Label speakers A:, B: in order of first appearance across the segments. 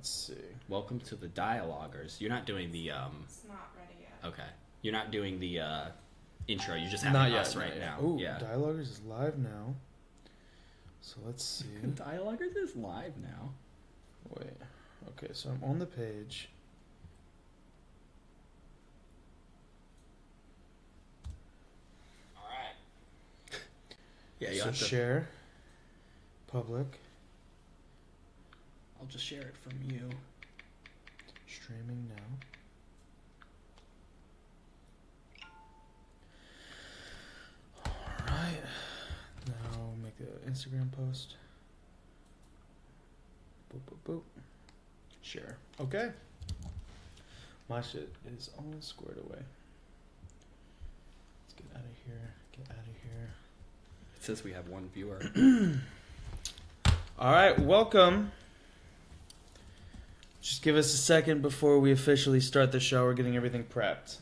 A: Let's see.
B: Welcome to the DIE-aloguers. You're not doing the
C: It's not ready yet.
B: Okay. You're not doing the intro. You're just having
A: Not
B: us
A: yet,
B: right now.
A: Ooh,
B: Yeah.
A: DIE-aloguers is live now. So let's see.
B: DIE-aloguers is live now.
A: Wait. Okay, so I'm on the page.
B: All right. Yeah, you
A: So
B: have to
A: share. Public.
B: I'll just share it from you.
A: Streaming now. Alright. Now make an Instagram post. Boop, boop, boop. Share. Okay. My shit is all squared away. Let's get out of here. Get out of here.
B: It says we have one viewer.
A: Alright, welcome. Just give us a second before we officially start the show. We're getting everything prepped.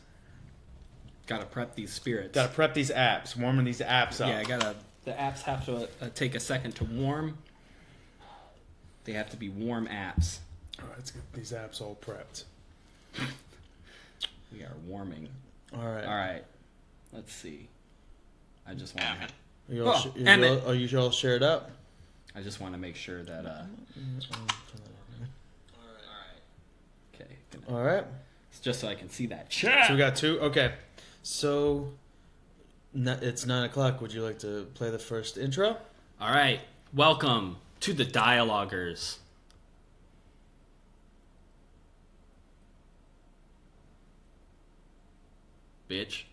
B: Gotta prep these spirits.
A: Gotta prep these apps, warming these apps up.
B: Yeah, the apps have to take a second to warm. They have to be warm apps.
A: Alright, let's get these apps all prepped.
B: We are warming.
A: Alright.
B: Alright. Let's see. I just want to
A: Are you all shared up?
B: I just want to make sure that Okay.
A: Alright.
B: It's just so I can see that.
A: So we got two? Okay. So, it's 9 o'clock. Would you like to play the first intro?
B: Alright. Welcome to the DIE-aloguers. Bitch.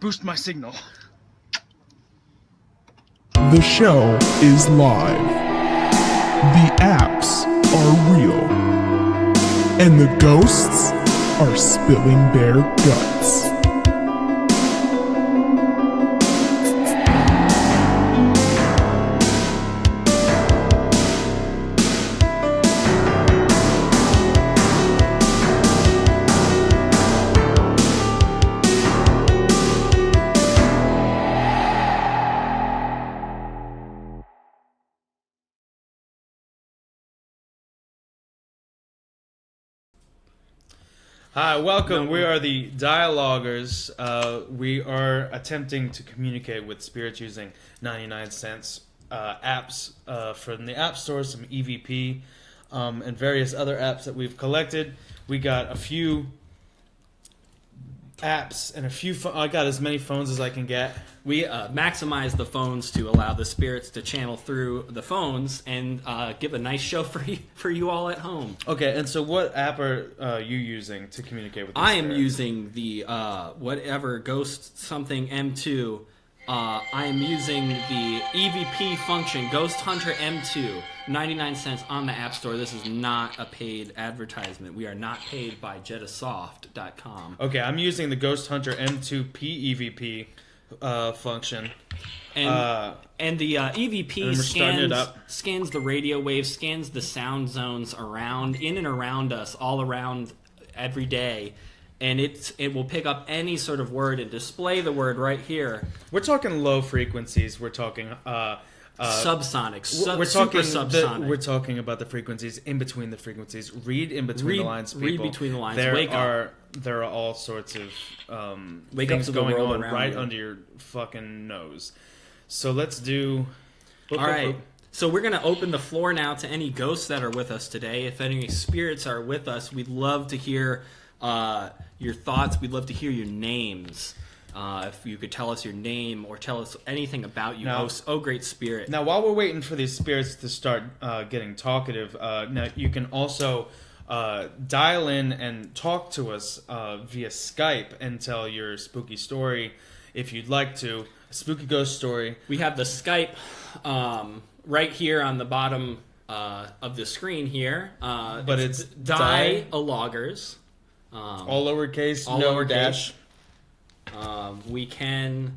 A: Boost my signal.
D: The show is live. The apps are real. And the ghosts are spilling their guts.
A: Hi, welcome. We are the DIE-aloguers. We are attempting to communicate with spirits using 99cents apps from the App Store, some EVP, and various other apps that we've collected. We got a few apps and I got as many phones as I can get.
B: We maximize the phones to allow the spirits to channel through the phones and give a nice show for you all at home.
A: Okay, and so what app are you using to communicate with the
B: I am
A: spirit?
B: using the whatever Ghost something M2. I am using the EVP function, Ghost Hunter M2, 99 cents on the App Store. This is not a paid advertisement. We are not paid by Jetasoft.com.
A: Okay, I'm using the Ghost Hunter M2P EVP function.
B: And the EVP
A: and
B: scans the radio waves, scans the sound zones in and around us, all around every day. And it will pick up any sort of word and display the word right here.
A: We're talking low frequencies. We're talking
B: subsonic.
A: We're talking
B: super subsonic.
A: we're talking about the frequencies in between the frequencies. Read in between the lines, people.
B: Read between the lines.
A: There are all sorts of things going on right under your fucking nose. So let's do.
B: All right. So we're going to open the floor now to any ghosts that are with us today. If any spirits are with us, we'd love to hear your thoughts. We'd love to hear your names. If you could tell us your name or tell us anything about you, oh great spirit.
A: Now, while we're waiting for these spirits to start getting talkative, now you can also dial in and talk to us via Skype and tell your spooky story if you'd like to. A spooky ghost story.
B: We have the Skype right here on the bottom of the screen here.
A: But it's
B: DIE-aloguers.
A: All lowercase,
B: all
A: no
B: lowercase.
A: dash.
B: We can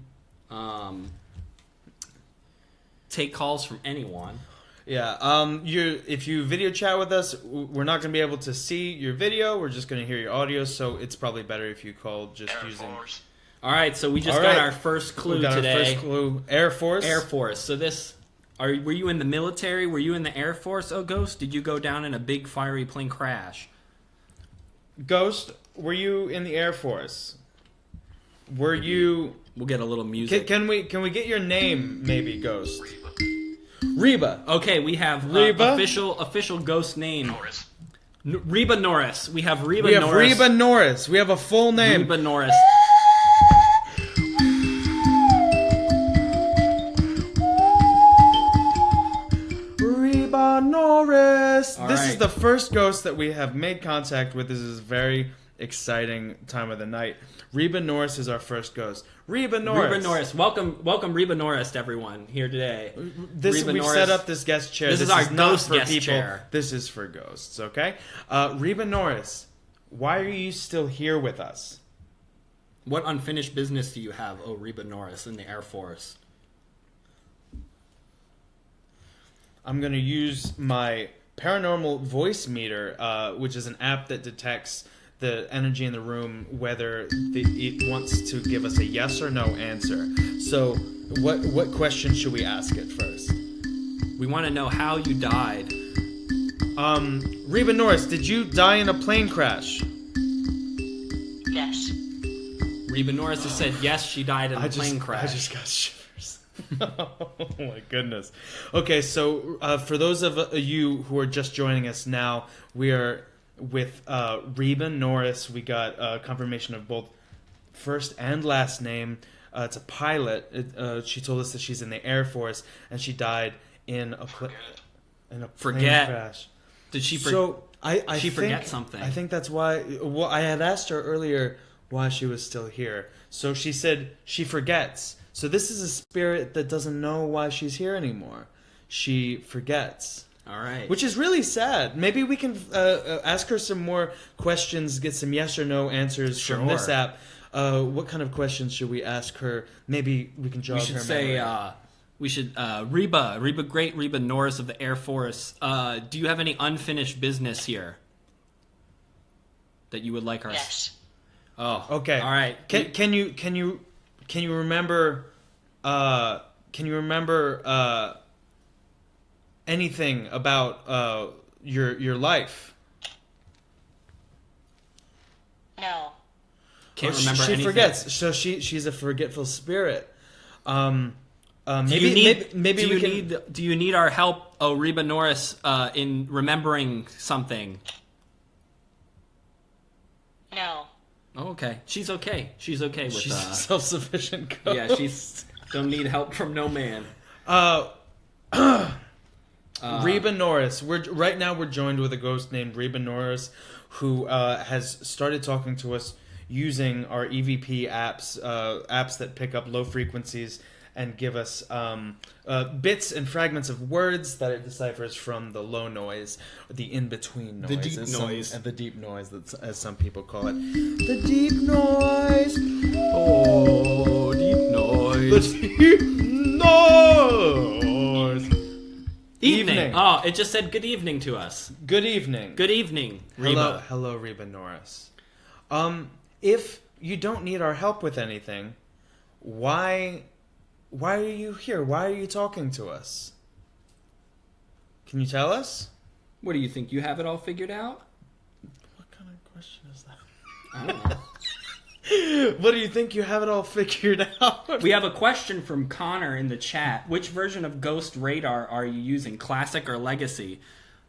B: take calls from anyone.
A: Yeah. If you video chat with us, we're not going to be able to see your video. We're just going to hear your audio. So it's probably better if you call just using.
B: All right. So we just got our first clue today.
A: Our first clue. Air Force.
B: Air Force. So were you in the military? Were you in the Air Force? Oh, Ghost. Did you go down in a big fiery plane crash?
A: Ghost, were you in the Air Force? Were you?
B: We'll get a little music.
A: Can we get your name, maybe, Ghost? Reba.
B: Okay, we have
A: Reba?
B: official Ghost name. Norris. Reba Norris. We have Reba
A: We have
B: Norris.
A: Reba Norris. We have a full name.
B: Reba Norris.
A: Reba Norris.
B: All
A: This
B: right.
A: is the first ghost that we have made contact with. This is a very exciting time of the night. Reba Norris is our first ghost. Reba Norris.
B: Reba Norris. Welcome Reba Norris to everyone here today.
A: We've set up this guest chair.
B: This is our
A: not
B: ghost
A: for
B: guest
A: people.
B: chair.
A: This is for ghosts, okay? Reba Norris, why are you still here with us?
B: What unfinished business do you have, Reba Norris, in the Air Force?
A: I'm going to use my paranormal voice meter, which is an app that detects the energy in the room, whether it wants to give us a yes or no answer. So what question should we ask it first?
B: We want to know how you died.
A: Reba Norris, did you die in a plane crash?
C: Yes.
B: Reba Norris has said yes, she died in a plane crash.
A: I just got shivers. Oh my goodness. Okay, so for those of you who are just joining us now, we are with Reba Norris. We got confirmation of both first and last name. It's a pilot. She told us that she's in the Air Force and she died in a plane crash.
B: Did she forget something?
A: I think that's why. Well, I had asked her earlier why she was still here. So she said she forgets. So this is a spirit that doesn't know why she's here anymore. She forgets.
B: All right.
A: Which is really sad. Maybe we can ask her some more questions, get some yes or no answers from this app. What kind of questions should we ask her? Maybe we can jog her memory.
B: Reba Norris of the Air Force. Do you have any unfinished business here that you would like our?
C: Yes.
B: Oh,
A: okay.
B: All right.
A: Can you remember? Can you remember anything about your life?
C: No.
B: Can't remember
A: she
B: anything.
A: forgets. So she's a forgetful spirit. Do
B: you need our help, Reba Norris, in remembering something?
C: No.
B: Oh, okay. She's okay. She's okay with
A: She's a self-sufficient ghost.
B: Yeah, she's don't need help from no man.
A: Reba Norris. Right now we're joined with a ghost named Reba Norris, who has started talking to us using our EVP apps, apps that pick up low frequencies and give us bits and fragments of words that it deciphers from the low noise, the in-between noise.
B: The deep noise.
A: And the deep noise, as some people call it. The deep noise.
B: Oh, deep noise.
A: The deep noise.
B: Evening. Oh, it just said good evening to us.
A: Good evening.
B: Good evening, Reba.
A: Hello, Reba Norris. If you don't need our help with anything, why are you here? Why are you talking to us? Can you tell us?
B: What do you think? You have it all figured out?
A: What kind of question is that?
B: I don't know.
A: What do you think? You have it all figured out?
B: We have a question from Connor in the chat. Which version of Ghost Radar are you using, Classic or Legacy?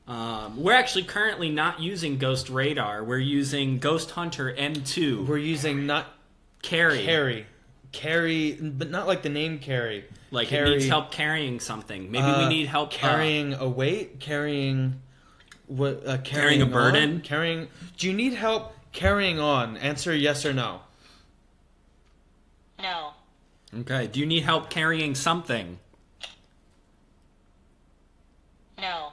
B: We're actually currently not using Ghost Radar. We're using Ghost Hunter M2.
A: We're using not
B: Carrie,
A: but not like the name Carrie.
B: Like
A: Carrie,
B: it needs help carrying something. Maybe we need help
A: carrying a weight, carrying what?
B: Carrying a burden.
A: Carrying. Do you need help carrying on? Answer yes or no.
C: No.
B: Okay. Do you need help carrying something?
C: No.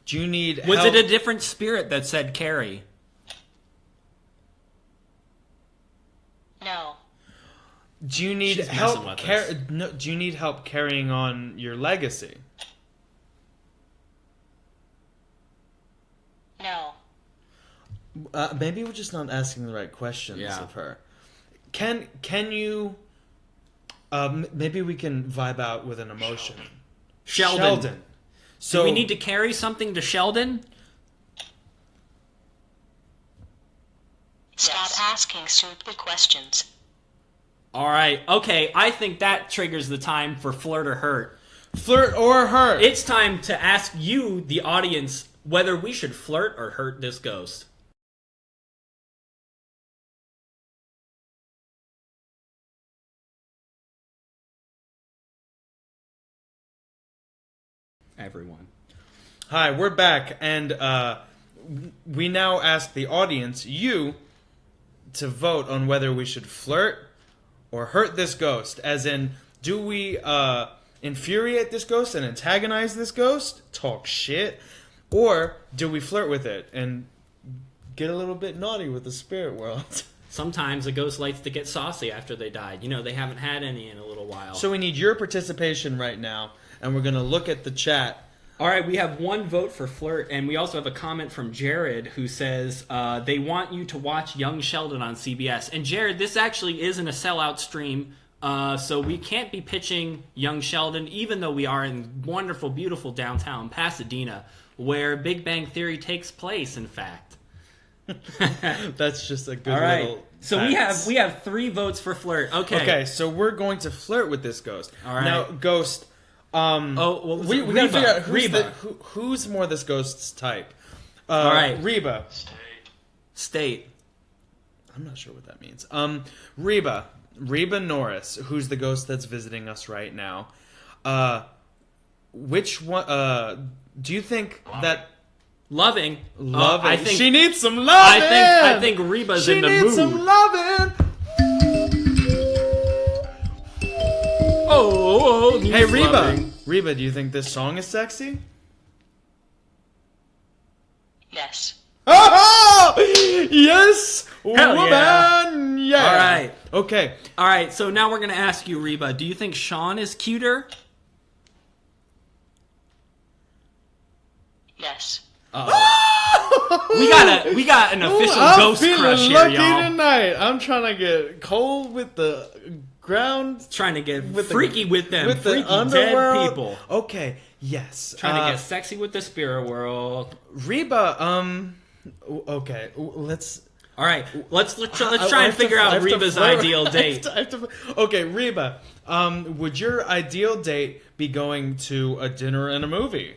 A: Do you need
B: Was
A: help?
B: it a different spirit that said carry?
C: No.
A: Do you need
B: She's
A: help?
B: messing with us.
A: No, do you need help carrying on your legacy?
C: No.
A: Maybe we're just not asking the right questions
B: Yeah.
A: of her. Can you? Maybe we can vibe out with an emotion.
B: Sheldon.
A: So
B: Do we need to carry something to Sheldon?
C: Stop asking stupid questions.
B: All right. Okay. I think that triggers the time for flirt or hurt.
A: flirt or hurt?
B: It's time to ask you, the audience, whether we should flirt or hurt this ghost. Everyone.
A: Hi, we're back, and we now ask the audience, you, to vote on whether we should flirt or hurt this ghost. As in, do we infuriate this ghost and antagonize this ghost, talk shit, or do we flirt with it and get a little bit naughty with the spirit world?
B: Sometimes a ghost likes to get saucy after they died. You know, they haven't had any in a little while.
A: So we need your participation right now, and we're going to look at the chat.
B: All right, we have one vote for flirt, and we also have a comment from Jared who says they want you to watch Young Sheldon on CBS. And Jared, this actually isn't a sellout stream, so we can't be pitching Young Sheldon, even though we are in wonderful, beautiful downtown Pasadena, where Big Bang Theory takes place, in fact.
A: That's just a good
B: All right,
A: little
B: so
A: facts.
B: we have 3 votes for flirt. Okay,
A: So we're going to flirt with this ghost.
B: All right.
A: Now, ghost... we
B: Reba.
A: gotta figure out
B: Reba.
A: who's more this ghost's type.
B: All right.
A: Reba.
B: State.
A: I'm not sure what that means. Reba Norris, who's the ghost that's visiting us right now. Which one? Do you think that
B: Loving.
A: loving?
B: I think
A: she needs some loving.
B: I think Reba's
A: she
B: in the
A: needs
B: mood.
A: some loving.
B: Oh,
A: Hey, Reba.
B: loving.
A: Reba, do you think this song is sexy?
C: Yes.
A: Oh, yes,
B: Hell
A: woman, yeah.
B: All right.
A: Okay.
B: All right, so now we're going to ask you, Reba, do you think Sean is cuter?
C: Yes.
B: We got an official
A: I'm
B: ghost
A: feeling
B: crush here,
A: lucky
B: y'all.
A: tonight. I'm trying to get cold with the ground,
B: Trying to get
A: with
B: freaky with them
A: with
B: freaky
A: the underworld.
B: dead people.
A: Okay, yes.
B: Trying to get sexy with the spirit world.
A: Reba. Okay, let's.
B: All right, let's
A: I
B: try and
A: have
B: figure
A: to- I
B: out
A: have to
B: Reba's
A: flirt.
B: ideal
A: I have
B: date.
A: to- I have to- okay, Reba. Would your ideal date be going to a dinner and a movie?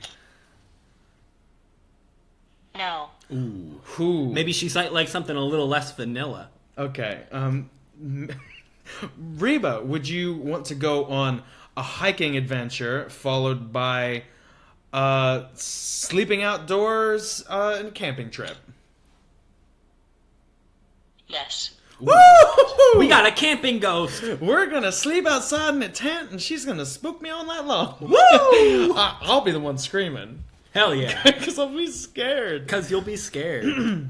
C: No.
A: Who?
B: Maybe she's like something a little less vanilla.
A: Okay. Reba, would you want to go on a hiking adventure followed by sleeping outdoors and a camping trip?
C: Yes.
A: Woo!
B: We got a camping ghost.
A: We're gonna sleep outside in a tent, and she's gonna spook me all night long. Woo! I'll be the one screaming
B: Hell yeah.
A: because I'll be scared.
B: Because you'll be scared.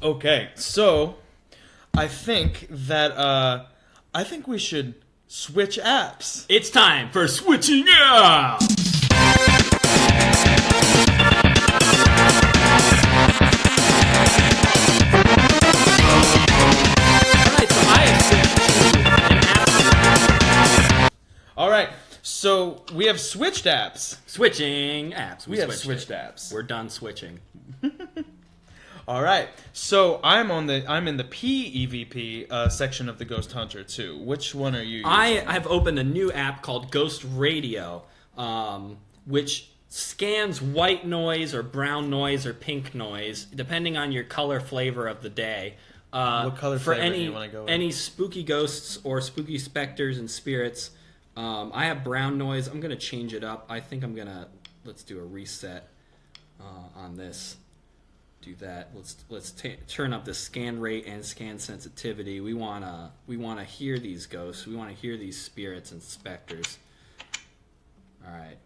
A: Okay, so I think that I think we should switch apps.
B: It's time for switching out.
A: All right, so we have switched apps.
B: Switching apps.
A: We have
B: switched
A: switched
B: it.
A: apps.
B: We're done switching.
A: All right, so I'm in the PEVP section of the Ghost Hunter 2. Which one are you using?
B: I have opened a new app called Ghost Radio, which scans white noise or brown noise or pink noise, depending on your color flavor of the day.
A: What color
B: for
A: flavor do you wanna go with?
B: any spooky ghosts or spooky specters and spirits? I have brown noise. I'm gonna change it up. I think let's do a reset on this. Do that. Let's turn up the scan rate and scan sensitivity. We wanna hear these ghosts. We wanna hear these spirits and specters. All right.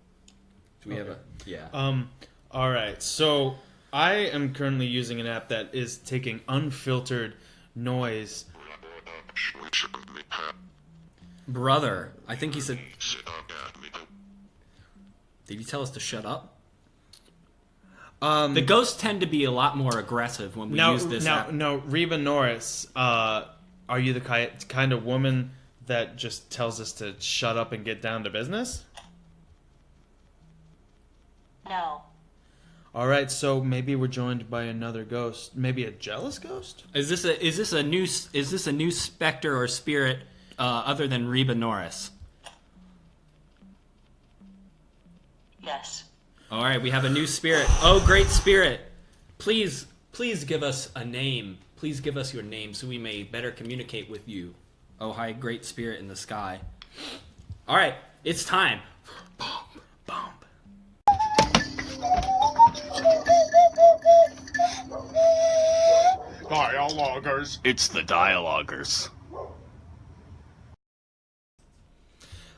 B: Do we have a
A: All right, so I am currently using an app that is taking unfiltered noise.
B: Brother. I think he said... Did he tell us to shut up? The ghosts tend to be a lot more aggressive when we use this app.
A: No, Reba Norris, are you the kind of woman that just tells us to shut up and get down to business?
C: No.
A: All right, so maybe we're joined by another ghost, maybe a jealous ghost.
B: Is this a new specter or spirit other than Reba Norris?
C: Yes.
B: All right, we have a new spirit. Oh, great spirit! Please give us a name. Please give us your name so we may better communicate with you. Oh, hi, great spirit in the sky. All right, it's time. Bomb.
D: DIE-aloguers.
E: It's the DIE-aloguers.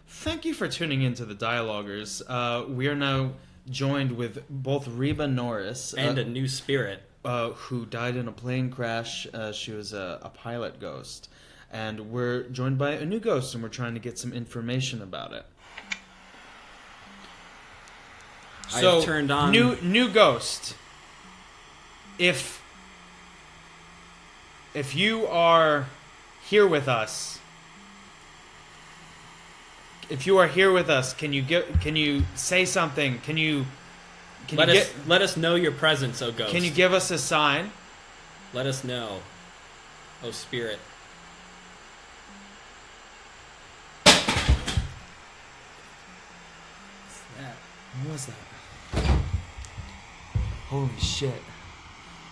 A: Thank you for tuning into the DIE-aloguers. We are now joined with both Reba Norris
B: And a new spirit.
A: who died in a plane crash. She was a pilot ghost. And we're joined by a new ghost, and we're trying to get some information about it. So,
B: I've turned on...
A: New ghost. If you are here with us... If you are here with us, can you say something?
B: Let us know your presence, oh ghost.
A: Can you give us a sign?
B: Let us know, oh spirit.
A: What was that? Holy shit.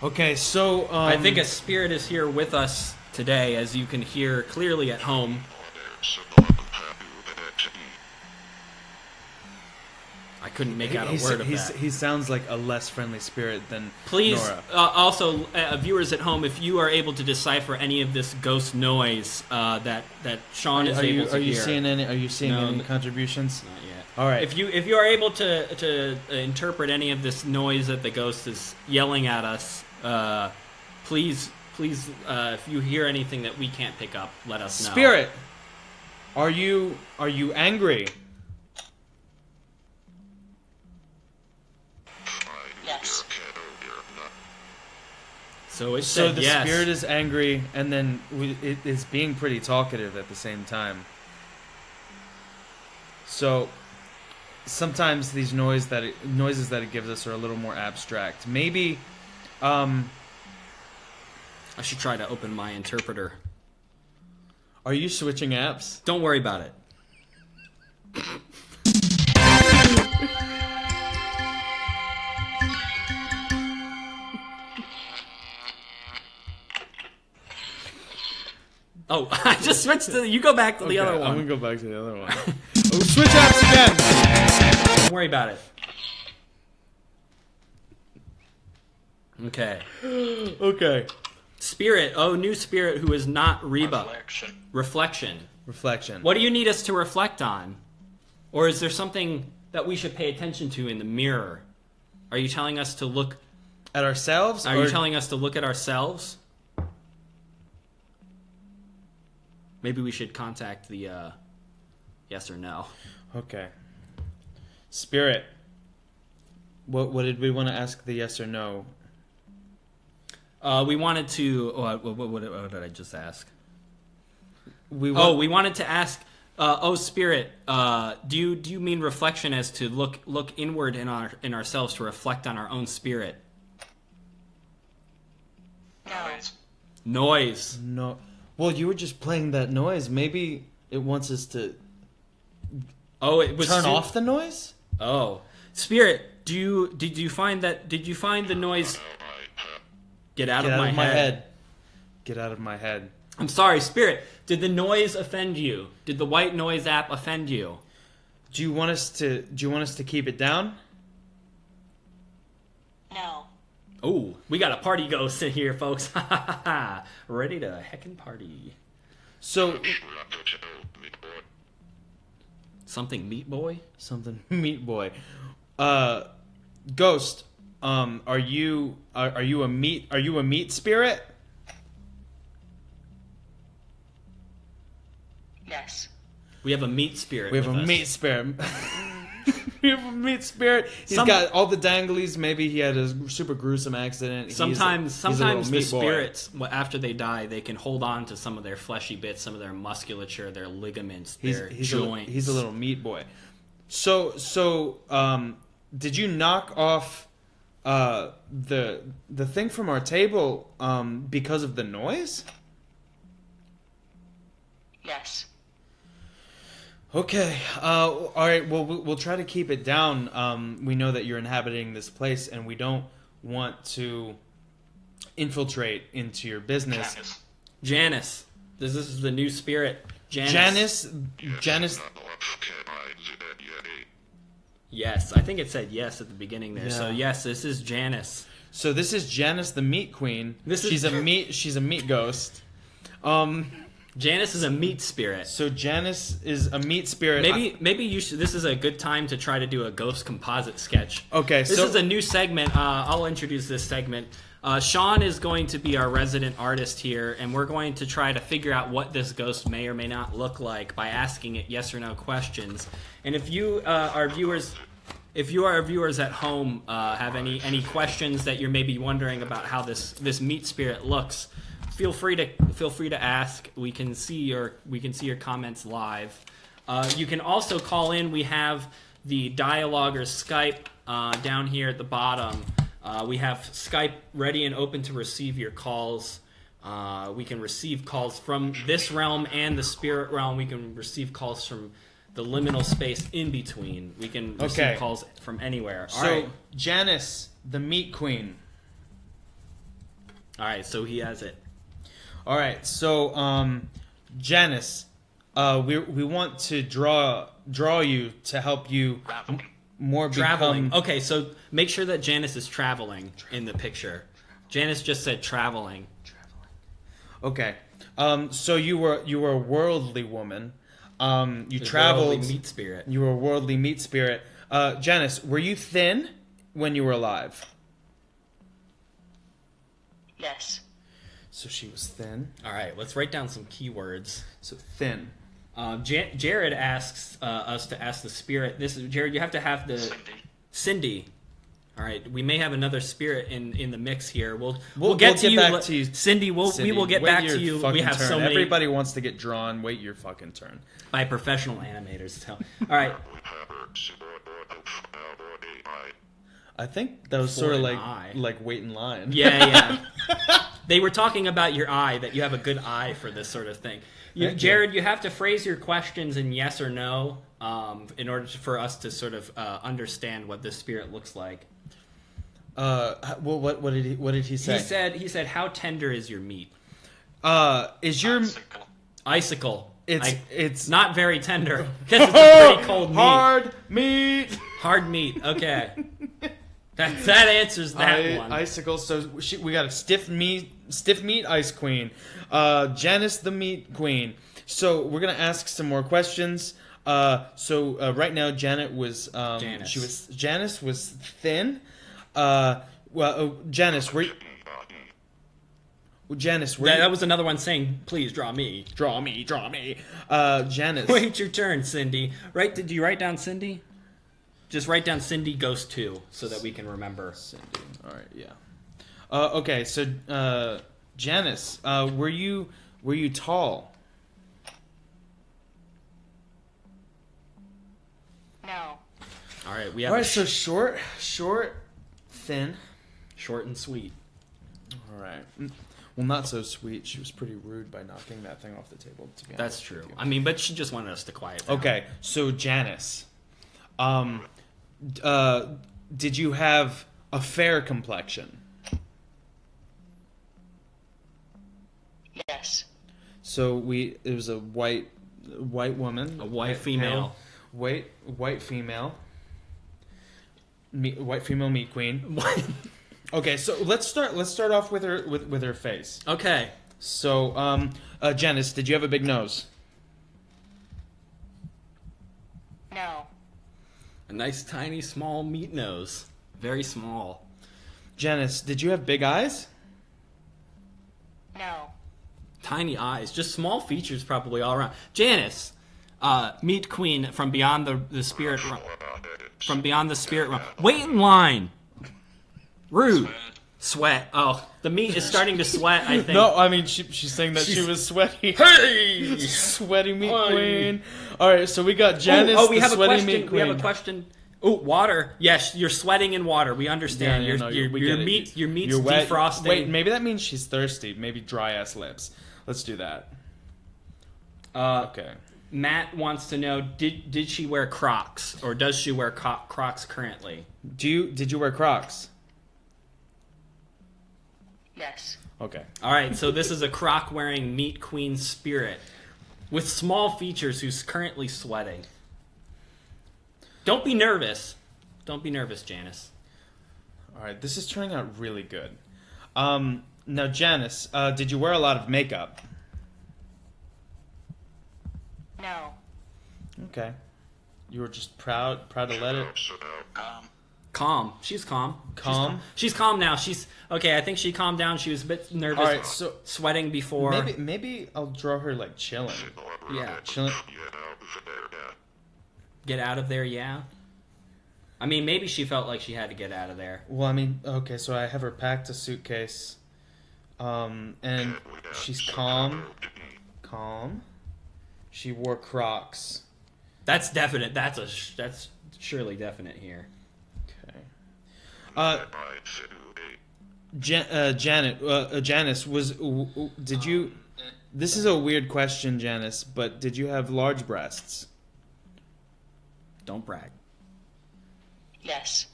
A: Okay, so
B: I think a spirit is here with us today, as you can hear clearly at home. I couldn't make out a word of that.
A: He sounds like a less friendly spirit than
B: Please,
A: Nora.
B: also, viewers at home, if you are able to decipher any of this ghost noise that Sean is able to hear.
A: Are you seeing any contributions?
B: Not yet.
A: All right.
B: If you are able to interpret any of this noise that the ghost is yelling at us, please, if you hear anything that we can't pick up, let us know.
A: Spirit, are you angry?
C: Yes.
B: So
A: So the
B: yes.
A: spirit is angry, and then it is being pretty talkative at the same time. So sometimes these noises that it gives us are a little more abstract. Maybe,
B: I should try to open my interpreter.
A: are you switching apps?
B: Don't worry about it. Oh, I just switched to... You go back to the other one.
A: I'm gonna go back to the other one. Oh, switch apps again.
B: Don't worry about it. Okay.
A: Okay.
B: Spirit. Oh, new spirit who is not Reba. Reflection.
A: Reflection.
B: What do you need us to reflect on? Or is there something that we should pay attention to in the mirror? Are you telling us to look...
A: At ourselves?
B: Are you telling us to look at ourselves? Maybe we should contact the yes or no.
A: Okay. Spirit. What did we want to ask the yes or no?
B: We wanted to... what did I just ask?
A: We
B: wanted to ask... Spirit, do you mean reflection as to look inward in ourselves to reflect on our own spirit?
C: No.
B: Noise.
A: No. Well, you were just playing that noise. Maybe it wants us to
B: Oh, it was
A: turn off the noise?
B: Oh. Spirit, did you find the noise? Get out of my head.
A: Get out of my head.
B: I'm sorry, Spirit. Did the noise offend you? Did the white noise app offend you?
A: Do you want us to keep it down?
C: No.
B: Oh, we got a party ghost in here, folks. Ready to heckin' party.
A: So
B: Something meat boy?
A: something meat boy. Ghost, are you a meat spirit?
C: Yes.
B: We have a meat spirit.
A: We have
B: with
A: a
B: us.
A: meat spirit. We have a meat spirit. He's
B: Some-
A: got all the danglies. Maybe he had a super gruesome accident.
B: Sometimes
A: he's a little
B: the
A: meat boy.
B: spirits, after they die, they can hold on to some of their fleshy bits, some of their musculature, their ligaments, their joints.
A: He's a little meat boy. So, did you knock off the thing from our table because of the noise?
C: Yes.
A: Okay. All right. Well, we'll try to keep it down. We know that you're inhabiting this place, and we don't want to infiltrate into your business.
B: Janice. This is the new spirit.
A: Janice.
B: Yes, I think it said yes at the beginning there.
A: Yeah.
B: So yes, this is Janice.
A: So this is Janis the Meat Queen. She's a meat ghost.
B: Janice is a meat spirit.
A: So Janis is a meat spirit.
B: Maybe you should. This is a good time to try to do a ghost composite sketch.
A: Okay,
B: This is a new segment. I'll introduce this segment. Sean is going to be our resident artist here, and we're going to try to figure out what this ghost may or may not look like by asking it yes or no questions. And if you our viewers at home have any questions that you're maybe wondering about how this meat spirit looks, feel free to ask. We can see your comments live. You can also call in. We have the DIE-aloguers Skype down here at the bottom. We have Skype ready and open to receive your calls. We can receive calls from this realm and the spirit realm. We can receive calls from the liminal space in between. We can receive calls from anywhere.
A: So
B: All right.
A: Janis the Meat Queen.
B: All right. So he has it.
A: All right. So Janis, we want to draw you to help you more
B: Traveling.
A: become.
B: Okay, so make sure that Janice is traveling in the picture. Janice just said traveling.
A: Okay. So you were a worldly woman. You
B: The
A: traveled.
B: worldly meat spirit.
A: You were a worldly meat spirit. Janis, were you thin when you were alive?
C: Yes.
A: So she was thin.
B: All right, let's write down some keywords.
A: So thin.
B: Jared asks us to ask the spirit. This is Jared. You have to have the Cindy. All right, we may have another spirit in the mix here. We'll get to you,
A: back to you,
B: Cindy. We will get
A: wait
B: back
A: your
B: to you.
A: fucking
B: We have
A: turn.
B: so many
A: Everybody wants to get drawn. Wait your fucking turn.
B: by professional animators. So, all right,
A: I think that was
B: For
A: sort of
B: an eye.
A: like wait in line.
B: yeah. They were talking about your eye, that you have a good eye for this sort of thing. Jared, you have to phrase your questions in yes or no in order for us to sort of understand what this spirit looks like.
A: Well, what did he say?
B: He said, how tender is your meat?
A: Is your
B: Icicle.
A: it's
B: Not very tender. Because it's a pretty cold meat.
A: hard meat?
B: Hard meat. Okay. That answers that one.
A: Icicle. So we got a stiff meat ice queen, Janis the Meat Queen. So we're gonna ask some more questions. So right now Janet was
B: Janice.
A: Janis was thin. Janis,
B: That was another one saying, please draw me.
A: draw me. Janis.
B: Wait your turn, Cindy. Did you write down Cindy? Just write down Cindy Ghost 2 so that we can remember.
A: Cindy. All right, yeah. Okay, so Janis, were you tall?
C: No.
B: All right, we have
A: All right, so short, thin.
B: short and sweet.
A: All right. Well, not so sweet. She was pretty rude by knocking that thing off the table. To be honest
B: That's true. I mean, but she just wanted us to quiet down.
A: Okay, so Janis, did you have a fair complexion?
C: Yes.
A: So it was a white woman,
B: A white female.
A: white female, white female meat queen. Okay, so let's start off with her face.
B: Okay.
A: So, Janis, did you have a big nose?
C: No.
B: A nice, tiny, small meat nose. Very small.
A: Janis, did you have big eyes?
C: No.
B: Tiny eyes. Just small features probably all around. Janice, Meat Queen from beyond the spirit realm. From beyond the spirit realm. Wait in line. Rude. Sweat. Oh, the meat is starting to sweat, I think.
A: No, I mean, she's saying that she was sweaty.
B: Hey!
A: Sweaty meat queen. All right, so we got Janis,
B: we
A: the
B: have a
A: sweaty
B: question.
A: meat queen.
B: We have a question. Oh, water. Yes, you're sweating in water. We understand.
A: Yeah,
B: your meat's
A: You're wet.
B: defrosting.
A: Wait, maybe that means she's thirsty. Maybe dry-ass lips. Let's do that. Okay.
B: Matt wants to know, did she wear Crocs? Or does she wear Crocs currently?
A: Did you wear Crocs?
C: Yes.
A: Okay.
B: All right, so this is a Croc-wearing Meat Queen spirit with small features who's currently sweating. Don't be nervous. Don't be nervous, Janis.
A: All right, this is turning out really good. Now, Janis, did you wear a lot of makeup?
C: No.
A: Okay. You were just proud to let it...
B: Calm. She's calm.
A: Calm?
B: She's calm now. She's okay. I think she calmed down. She was a bit nervous.
A: All right, so
B: sweating before.
A: maybe I'll draw her like chilling.
B: Yeah.
A: Chilling.
B: Get out of there. Yeah. I mean, maybe she felt like she had to get out of there.
A: Well, I mean, okay, so I have her packed a suitcase, and she's calm. Calm. She wore Crocs.
B: That's definite. That's surely definite here.
A: Janis, did you... This is a weird question, Janis, but did you have large breasts?
B: Don't brag.
C: Yes.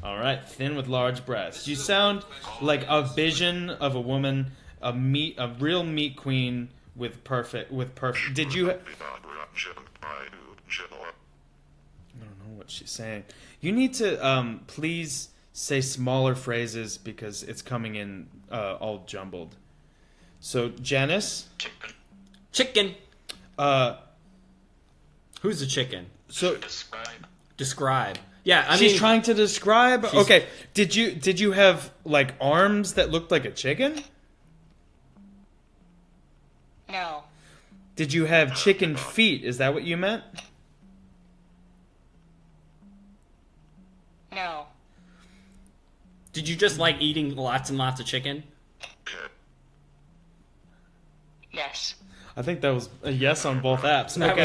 A: All right, thin with large breasts. You sound like a vision of a woman, a real meat queen with perfect. Did you? I don't know what she's saying. You need to please say smaller phrases because it's coming in all jumbled. So, Janis?
B: Chicken. Who's the chicken?
A: So
B: Describe. Yeah, I
A: she's
B: mean,
A: trying to describe. Okay, did you have like arms that looked like a chicken?
C: No.
A: Did you have chicken feet? Is that what you meant?
C: No.
B: Did you just like eating lots and lots of chicken?
C: Yes.
A: I think that was a yes on both apps.
B: That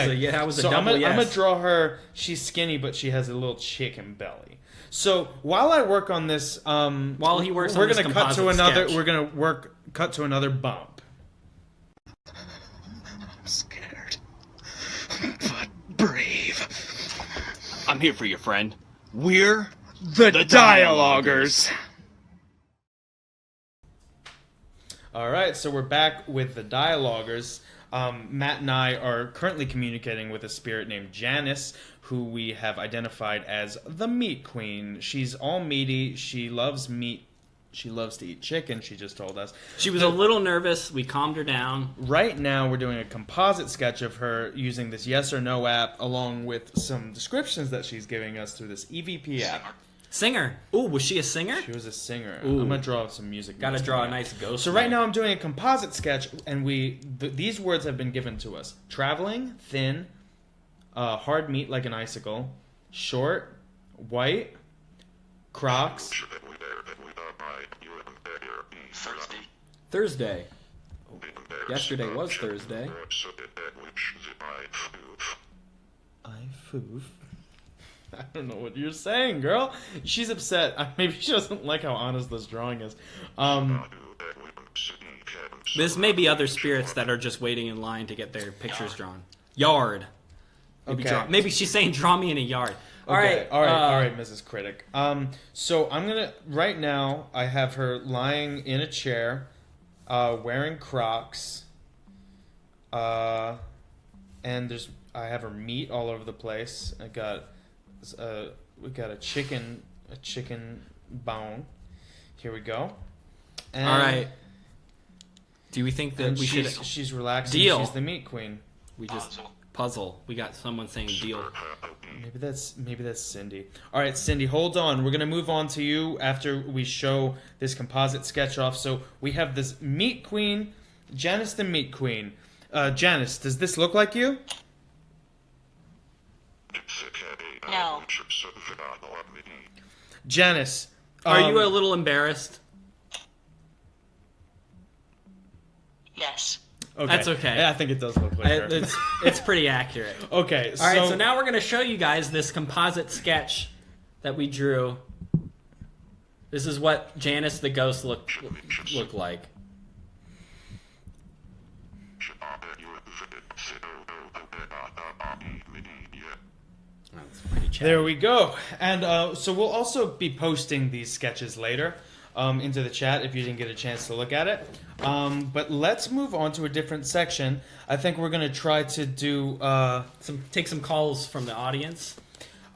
B: was a double yes.
A: I'm gonna draw her. She's skinny, but she has a little chicken belly. So while I work on this,
B: while he works,
A: we're
B: on this
A: gonna cut to another.
B: sketch.
A: We're gonna cut to another bump.
E: I'm scared, but brave. I'm here for you, friend. We're the DIE-aloguers.
A: All right, so we're back with the DIE-aloguers. Matt and I are currently communicating with a spirit named Janis, who we have identified as the Meat Queen. She's all meaty. She loves meat. She loves to eat chicken, she just told us.
B: She was a little nervous. We calmed her down.
A: Right now, we're doing a composite sketch of her using this yes or no app, along with some descriptions that she's giving us through this EVP app.
B: Singer. Ooh, was she a singer?
A: She was a singer.
B: Ooh.
A: I'm going to draw some music.
B: Gotta
A: notes
B: draw
A: for
B: a
A: you.
B: nice ghost.
A: So right now I'm doing a composite sketch, and these words have been given to us. Traveling, thin, hard meat like an icicle, short, white, Crocs.
B: Thursday. Yesterday was Thursday.
A: I foof. I don't know what you're saying, girl. She's upset. Maybe she doesn't like how honest this drawing is.
B: This may be other spirits that are just waiting in line to get their pictures drawn. Yard. Maybe she's saying, draw me in a yard. All right,
A: Mrs. Critic. So I'm gonna right now. I have her lying in a chair, wearing Crocs, and I have her meat all over the place. We got a chicken bone. Here we go. And,
B: all right. Do we think that we should?
A: She's relaxing.
B: Deal.
A: She's the meat queen.
B: We just puzzle. We got someone saying deal.
A: Maybe that's Cindy. All right, Cindy, hold on. We're gonna move on to you after we show this composite sketch off. So we have this meat queen, Janis the Meat Queen. Janis, does this look like you? Janis,
B: Are you a little embarrassed?
C: Yes.
A: Okay.
B: That's okay.
A: Yeah, I think it does look like her.
B: It's pretty accurate.
A: Okay,
B: All right, so now we're going to show you guys this composite sketch that we drew. This is what Janis the ghost looked like. That's pretty chatty.
A: There we go. And so we'll also be posting these sketches later into the chat if you didn't get a chance to look at it. But let's move on to a different section. I think we're going to try to do...
B: Take some calls from the audience.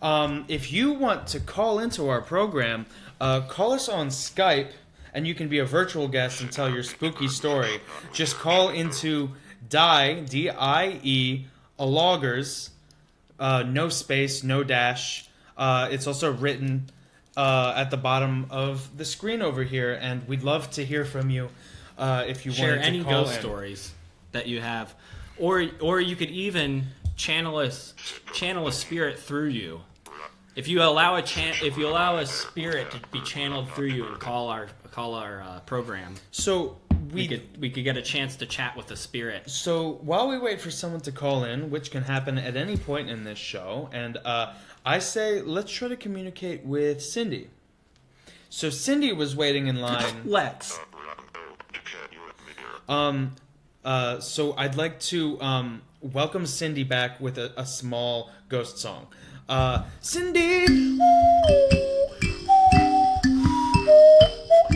A: If you want to call into our program, call us on Skype, and you can be a virtual guest and tell your spooky story. Just call into DIE, DIE-aloguers, no space, no dash. It's also written at the bottom of the screen over here, and we'd love to hear from you if you
B: Share
A: wanted to
B: any
A: call
B: ghost
A: in.
B: stories that you have, or you could even channel a spirit through you. If you allow a spirit to be channeled through you and call our program,
A: So
B: we could get a chance to chat with the spirit.
A: So while we wait for someone to call in, which can happen at any point in this show, and I say let's try to communicate with Cindy. So Cindy was waiting in line.
B: Lex.
A: So I'd like to welcome Cindy back with a small ghost song. Cindy!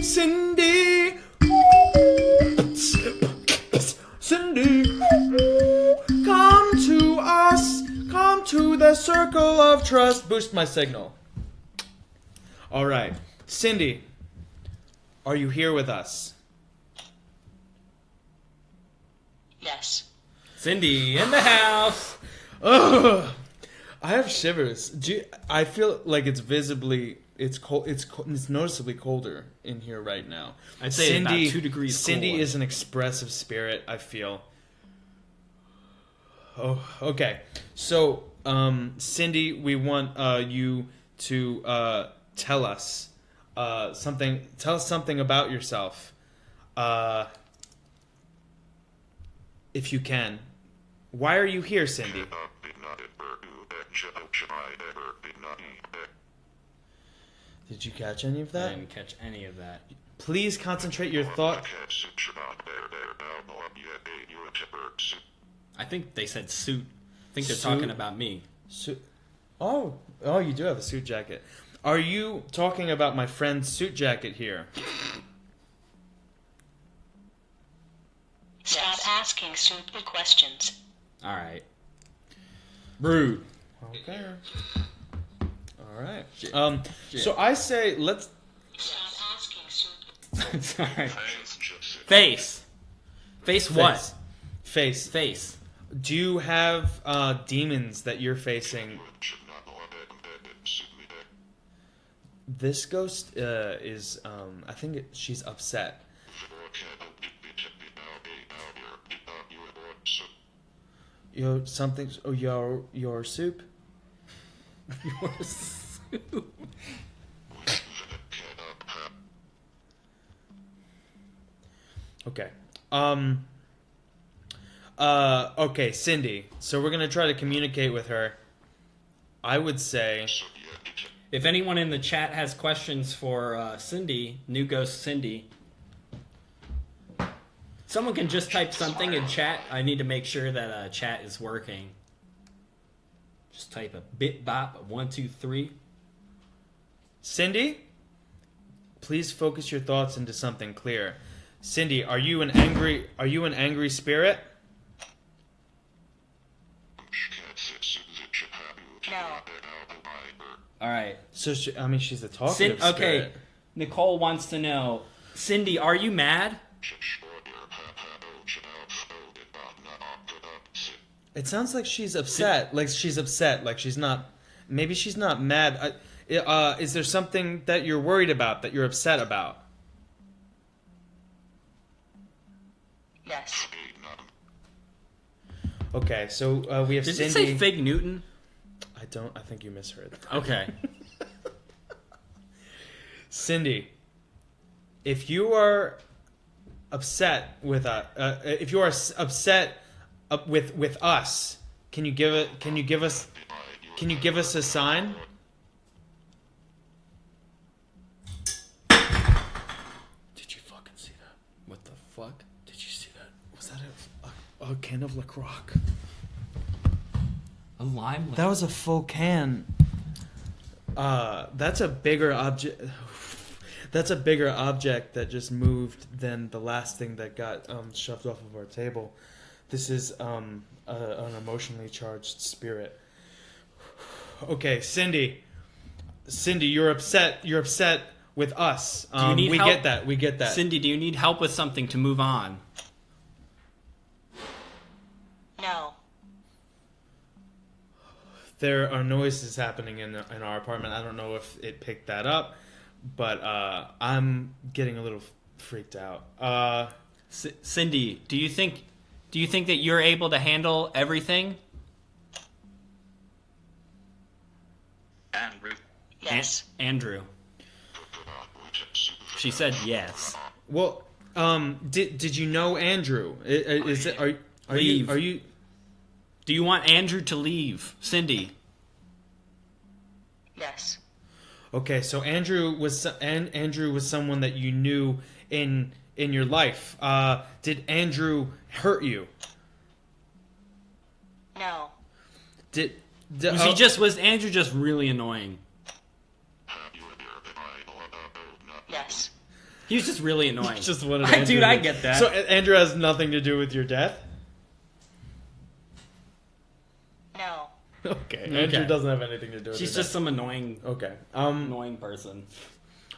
A: Cindy! Cindy! Come to us! Come to the circle of trust! Boost my signal. Alright. Cindy, are you here with us?
C: Yes.
B: Cindy in the house.
A: Ugh! I have shivers. I feel like it's cold. It's noticeably colder in here right now.
B: I'd say about 2 degrees
A: Cindy
B: cooler.
A: is an expressive spirit, I feel. Oh, okay. So, Cindy, we want you to tell us something. Tell us something about yourself, if you can. Why are you here, Cindy? Did you catch any of
B: I
A: that?
B: didn't catch any of that.
A: Please concentrate your thought.
B: I think they said suit. I think they're
A: Suit?
B: talking about me.
A: Oh, you do have a suit jacket. Are you talking about my friend's suit jacket here?
C: Stop asking stupid questions.
B: All right. Rude.
A: Okay. All right. So I say let's.
C: Stop asking stupid.
B: Sorry. Face. Face what?
A: Face.
B: Face.
A: Do you have demons that you're facing? This ghost is. I think she's upset. Your something. Oh, your soup.
B: Your soup.
A: Okay. Okay, Cindy. So we're gonna try to communicate with her. I would say.
B: If anyone in the chat has questions for Cindy, New Ghost Cindy, someone can just type something in chat. I need to make sure that chat is working. Just type a bit bop 1 2 3.
A: Cindy, please focus your thoughts into something clear. Cindy, are you an angry spirit?
C: No.
B: All right.
A: So she's a talkative spirit.
B: Okay. Nicole wants to know, Cindy, are you mad?
A: It sounds like she's upset. Like she's not. Maybe she's not mad. Is there something that you're worried about? That you're upset about?
C: Yes.
A: Okay, so we have
B: Did
A: Cindy.
B: it say Fig Newton?
A: I think you misheard.
B: Okay.
A: Cindy, if you are upset with with us, can you give us a sign? Did you fucking see that?
B: What the fuck?
A: Did you see that? Was that a can of LaCroix?
B: A lime?
A: That was a full can. That's a bigger object. That's a bigger object that just moved than the last thing that got shoved off of our table. This is an emotionally charged spirit. Okay, Cindy, you're upset. You're upset with us.
B: Do you need help?
A: We get that.
B: Cindy, do you need help with something to move on?
C: No.
A: There are noises happening in our apartment. I don't know if it picked that up, but I'm getting a little freaked out.
B: Cindy, do you think that you're able to handle everything?
E: Andrew.
C: Yes.
B: Andrew. She said yes.
A: Well, did you know Andrew? Are you?
B: Do you want Andrew to leave? Cindy.
C: Yes.
A: Okay, so Andrew was someone that you knew in your life. Did Andrew hurt you?
C: No.
B: Was Andrew just really annoying?
C: Yes.
B: He was just really annoying.
A: Just what an
B: Dude, I get that.
A: So Andrew has nothing to do with your death?
C: No.
A: Okay. Andrew doesn't have anything to do with
B: She's
A: your
B: just some annoying
A: Okay.
B: annoying person.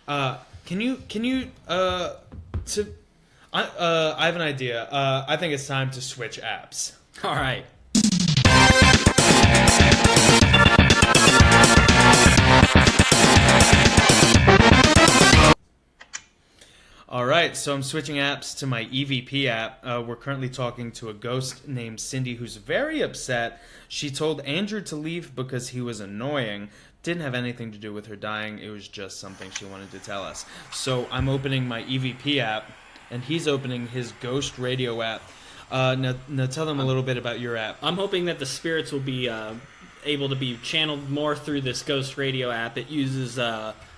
A: Can you I have an idea. I think it's time to switch apps.
B: All right.
A: All right, so I'm switching apps to my EVP app. We're currently talking to a ghost named Cindy who's very upset. She told Andrew to leave because he was annoying. Didn't have anything to do with her dying. It was just something she wanted to tell us. So I'm opening my EVP app, and he's opening his ghost radio app. Now tell them a little bit about your app.
B: I'm hoping that the spirits will be able to be channeled more through this ghost radio app. It uses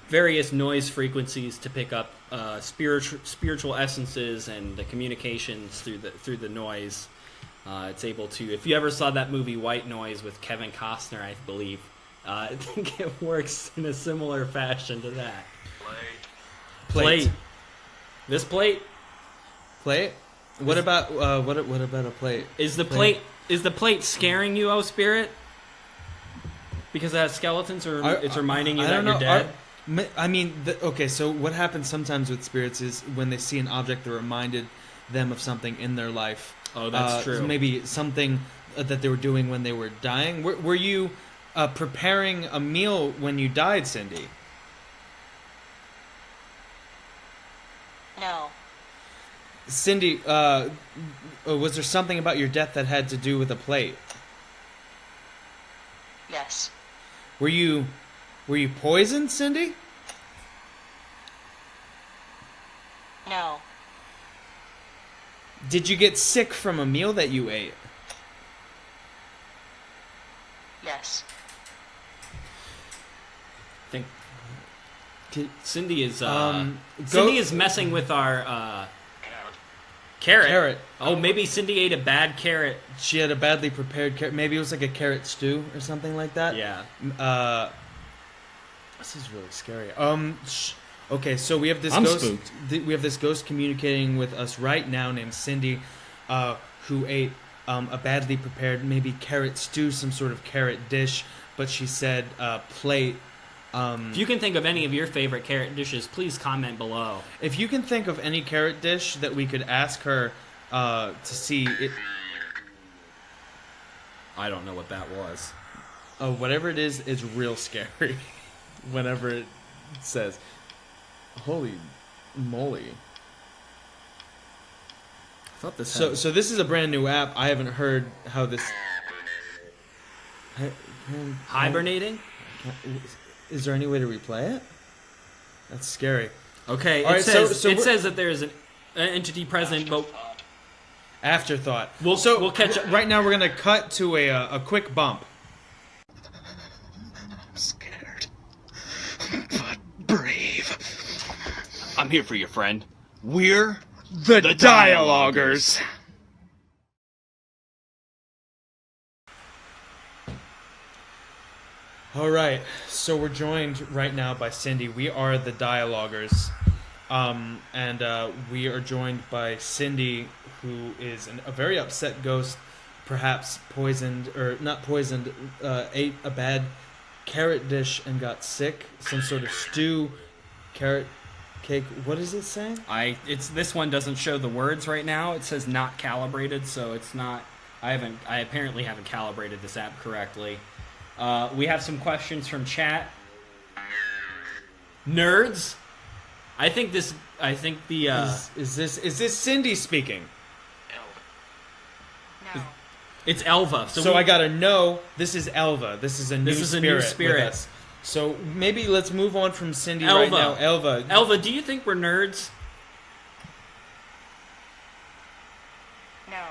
B: various noise frequencies to pick up spiritual essences and the communications through the noise. It's able to. If you ever saw that movie White Noise with Kevin Costner, I believe, I think it works in a similar fashion to that. Plate. This plate.
A: Plate? What about what about a plate?
B: Is the plate scaring you, oh spirit? Because it has skeletons, or it's reminding you that you're dead?
A: Okay, so what happens sometimes with spirits is when they see an object that reminded them of something in their life.
B: Oh, that's true.
A: Maybe something that they were doing when they were dying. Were you preparing a meal when you died, Cindy?
C: No.
A: Cindy, was there something about your death that had to do with a plate?
C: Yes.
A: Were you poisoned, Cindy?
C: No.
A: Did you get sick from a meal that you ate?
C: Yes.
B: I think Cindy is Cindy is messing with our carrot. Oh, maybe Cindy ate a bad carrot.
A: She had a badly prepared carrot. Maybe it was like a carrot stew or something like that.
B: Yeah.
A: This is really scary. Okay, so we have this
B: I'm
A: ghost.
B: spooked.
A: We have this ghost communicating with us right now, named Cindy, who ate a badly prepared, maybe carrot stew, some sort of carrot dish. But she said plate.
B: If you can think of any of your favorite carrot dishes, please comment below.
A: If you can think of any carrot dish that we could ask her to see it.
B: I don't know what that was.
A: Whatever it is, it's real scary. Whenever it says, "Holy moly!"
B: I thought this.
A: So this is a brand new app. I haven't heard how this.
B: Hibernating?
A: Is there any way to replay it? That's scary.
B: Okay,
A: All right, so
B: it says that there is an entity present, but
A: afterthought.
B: we'll catch up.
A: Right now, we're gonna cut to a quick bump.
E: I'm scared, but brave. I'm here for you, friend. We're the DIE-aloguers.
A: All right, so we're joined right now by Cindy. We are the DIE-aloguers, and we are joined by Cindy, who is a very upset ghost, perhaps poisoned, or not poisoned, ate a bad carrot dish and got sick. Some sort of stew, carrot cake. What is it saying?
B: This one doesn't show the words right now. It says not calibrated, so it's not. I apparently haven't calibrated this app correctly. We have some questions from chat. Nerds? Is
A: this Cindy speaking?
C: No.
B: It's Elva.
A: So I gotta know this is Elva. This is a new spirit with us. So maybe let's move on from Cindy right now. Elva.
B: Elva, do you think we're nerds?
C: No.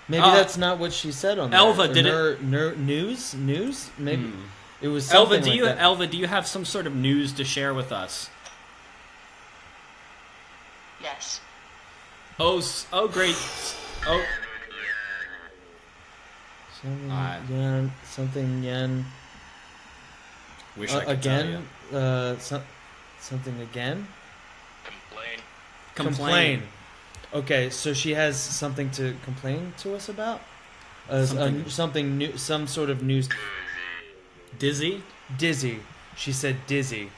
A: Maybe that's not what she said on
B: Elva,
A: there.
B: did
A: news? Maybe it was something like that.
B: Elva, do you have some sort of news to share with us?
C: Yes.
B: Oh, great. Oh,
A: Something yen.
B: wish I could tell
A: again.
B: you.
A: Something again.
B: Complain.
A: Okay, so she has something to complain to us about. Something new, some sort of news.
B: Dizzy.
A: She said dizzy.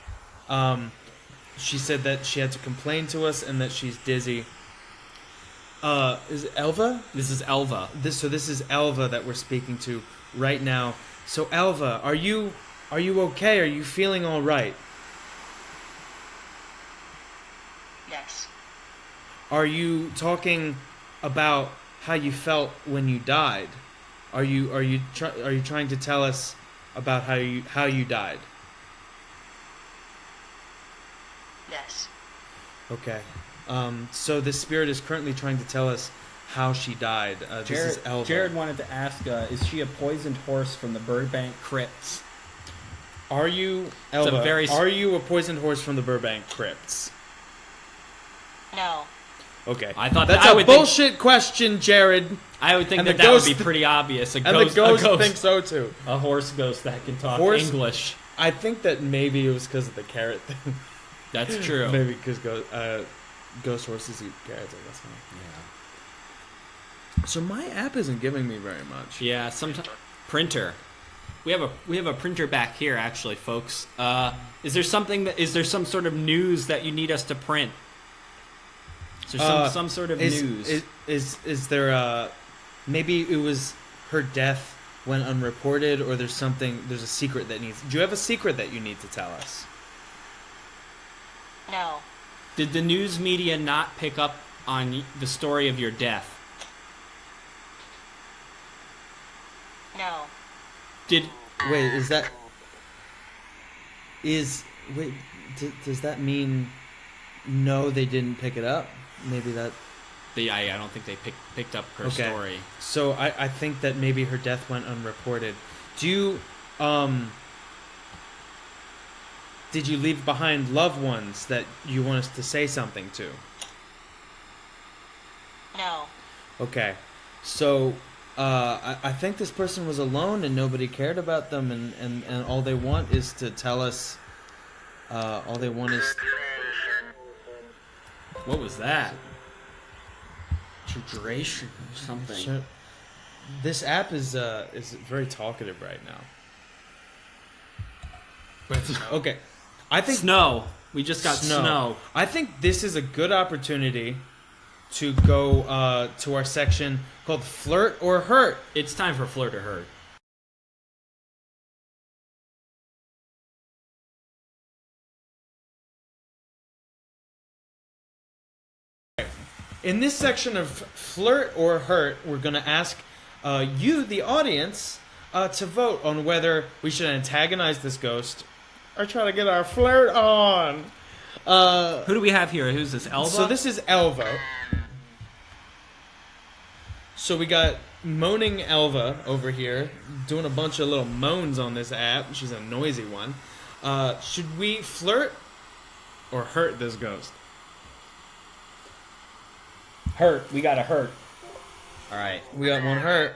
A: She said that she had to complain to us and that she's dizzy. Is it Elva?
B: This is Elva.
A: This is Elva that we're speaking to right now. So Elva, are you okay? Are you feeling all right?
C: Yes.
A: Are you talking about how you felt when you died? Are you trying to tell us about how you died?
C: Yes.
A: Okay. So this spirit is currently trying to tell us how she died. This is Elva.
B: Jared wanted to ask, is she a poisoned horse from the Burbank Crypts?
A: Are you, Elva, are you a poisoned horse from the Burbank Crypts?
C: No.
A: Okay.
B: I thought
A: that's a bullshit question, Jared.
B: I would think
A: And
B: that
A: the
B: would
A: ghost
B: be pretty obvious.
A: And the ghost thinks so too.
B: A horse ghost that can talk
A: Horse-
B: English.
A: I think that maybe it was because of the carrot thing.
B: That's true.
A: Maybe because ghost horses eat carrots, I guess. Huh?
B: Yeah.
A: So my app isn't giving me very much.
B: Yeah. Sometimes printer. We have a printer back here, actually, folks. Is there some sort of news that you need us to print? Is there some sort of news?
A: Is there maybe it was her death went unreported, or there's a secret that needs. Do you have a secret that you need to tell us?
C: No.
B: Did the news media not pick up on the story of your death?
C: No.
A: Does that mean no, they didn't pick it up? Maybe that.
B: I don't think they picked up her story.
A: So I think that maybe her death went unreported. Do you did you leave behind loved ones that you want us to say something to?
C: No.
A: Okay. So I think this person was alone and nobody cared about them, and all they want is to tell us. All they want is.
B: What was that? Duration or something.
A: So, this app is very talkative right now. Okay, I think
B: snow. We just got snow.
A: I think this is a good opportunity to go to our section called Flirt or Hurt.
B: It's time for Flirt or Hurt.
A: In this section of Flirt or Hurt, we're going to ask you, the audience, to vote on whether we should antagonize this ghost or try to get our flirt on.
B: Who do we have here? Who's this? Elva?
A: So this is Elva. So we got moaning Elva over here doing a bunch of little moans on this app. She's a noisy one. Should we flirt or hurt this ghost?
B: Hurt. We got to hurt. All right.
A: We got one hurt.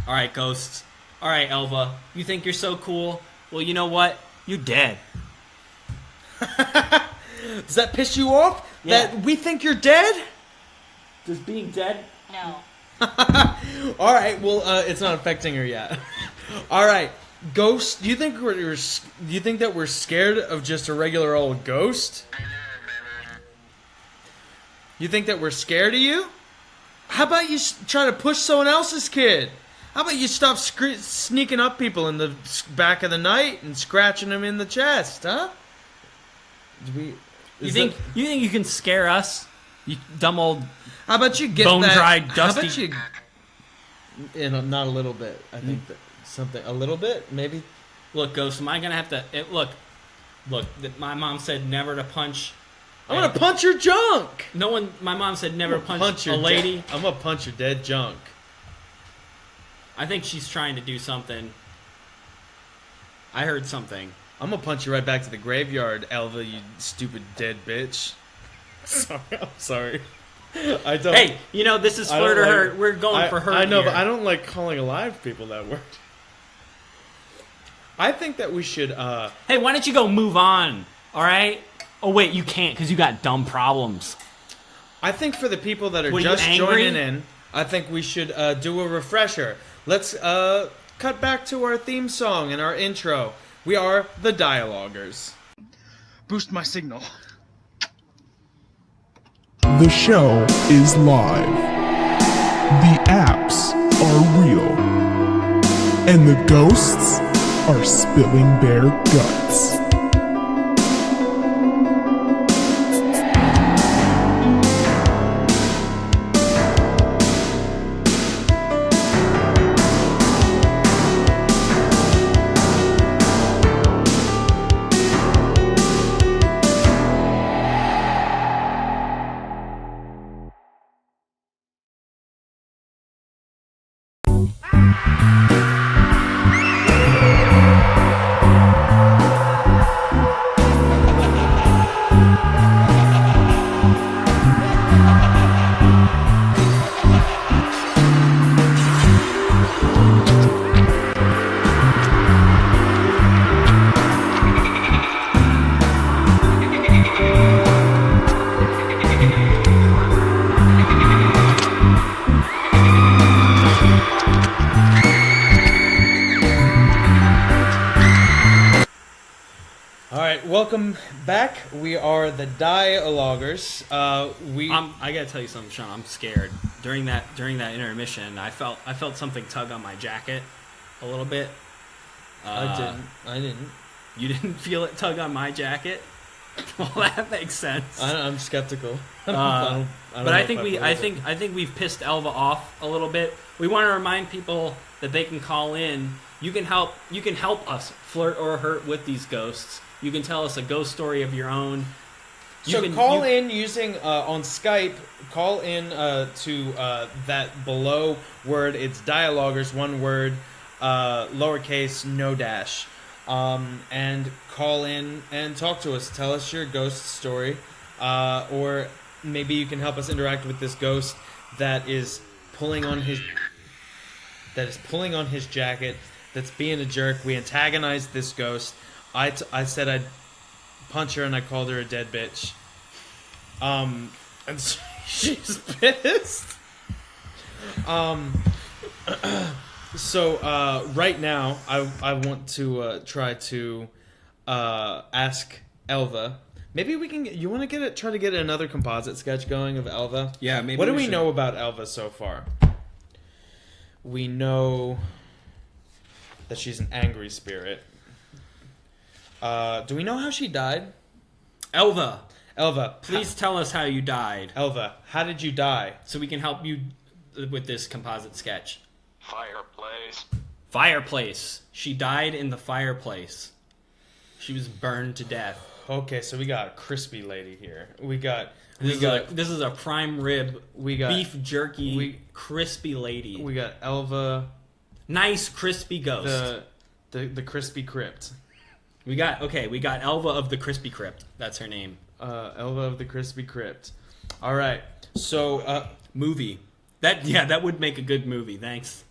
B: All right, ghosts. All right, Elva. You think you're so cool? Well, you know what? You're dead.
A: Does that piss you off?
B: Yeah.
A: That we think you're dead?
B: Does being dead?
C: No.
A: All right. Well, it's not affecting her yet. All right, ghost. Do you think that we're scared of just a regular old ghost? You think that we're scared of you? How about you try to push someone else's kid? How about you stop sneaking up people in the back of the night and scratching them in the chest, huh?
B: You think you can scare us? You dumb old.
A: How about you get
B: bone-dry,
A: that?
B: dusty.
A: How about you? Not a little bit. I think that something a little bit, maybe.
B: Look, Ghost. Am I gonna have to? Look. My mom said never to punch.
A: I'm gonna punch your junk.
B: No one. My mom said never punch a lady.
A: I'm gonna punch your dead junk.
B: I think she's trying to do something. I heard something.
A: I'm gonna punch you right back to the graveyard, Elva, you stupid dead bitch. I'm sorry. I don't.
B: Hey, this is flirt or hurt. We're going for hurt.
A: I know,
B: here.
A: but I don't like calling alive people that word. I think that we should.
B: Hey, why don't you go move on? All right. Oh wait, you can't because you got dumb problems.
A: I think for the people that are
B: Were you
A: just
B: angry?
A: joining in, I think we should do a refresher. Let's cut back to our theme song and our intro. We are the DIE-aloguers.
E: Boost my signal.
D: The show is live. The apps are real. And the ghosts are spilling their guts.
A: Welcome back. We are the DIE-aloguers.
B: I gotta tell you something, Sean. I'm scared. During that intermission, I felt something tug on my jacket a little bit.
A: I didn't.
B: You didn't feel it tug on my jacket? Well, that makes sense.
A: I'm skeptical.
B: But I think we've pissed Elva off a little bit. We want to remind people that they can call in. You can help us flirt or hurt with these ghosts. You can tell us a ghost story of your own.
A: Call in using on Skype. Call in to that below word. It's DIE-aloguers, one word, lowercase, no dash. And call in and talk to us. Tell us your ghost story, or maybe you can help us interact with this ghost that is pulling on his jacket. That's being a jerk. We antagonized this ghost. I said I'd punch her and I called her a dead bitch. And she's pissed. So right now I want to try to ask Elva. Maybe we can. You want to try to get another composite sketch going of Elva?
B: Yeah, maybe.
A: What do we know about Elva so far? We know that she's an angry spirit. Do we know how she died?
B: Elva,
A: please
B: tell us how you died.
A: Elva, how did you die?
B: So we can help you with this composite sketch.
F: Fireplace.
B: Fireplace. She died in the fireplace. She was burned to death.
A: Okay, so we got a crispy lady here. This
B: is a prime rib.
A: We got
B: beef jerky. Crispy lady.
A: We got Elva.
B: Nice crispy ghost.
A: The crispy crypt.
B: We got Elva of the Crispy Crypt. That's her name.
A: Elva of the Crispy Crypt. All right. So
B: movie. That would make a good movie. Thanks.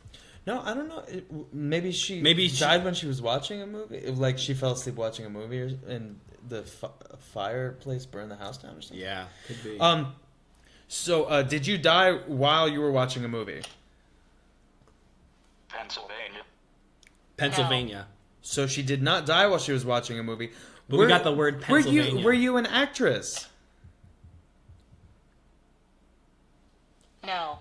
A: No, I don't know. Maybe she died when she was watching a movie. Like she fell asleep watching a movie, and the fireplace burned the house down or something.
B: Yeah, could be.
A: So did you die while you were watching a movie?
F: Pennsylvania.
C: No.
A: So she did not die while she was watching a movie.
B: But we got the word Pennsylvania.
A: Were you an actress?
C: No.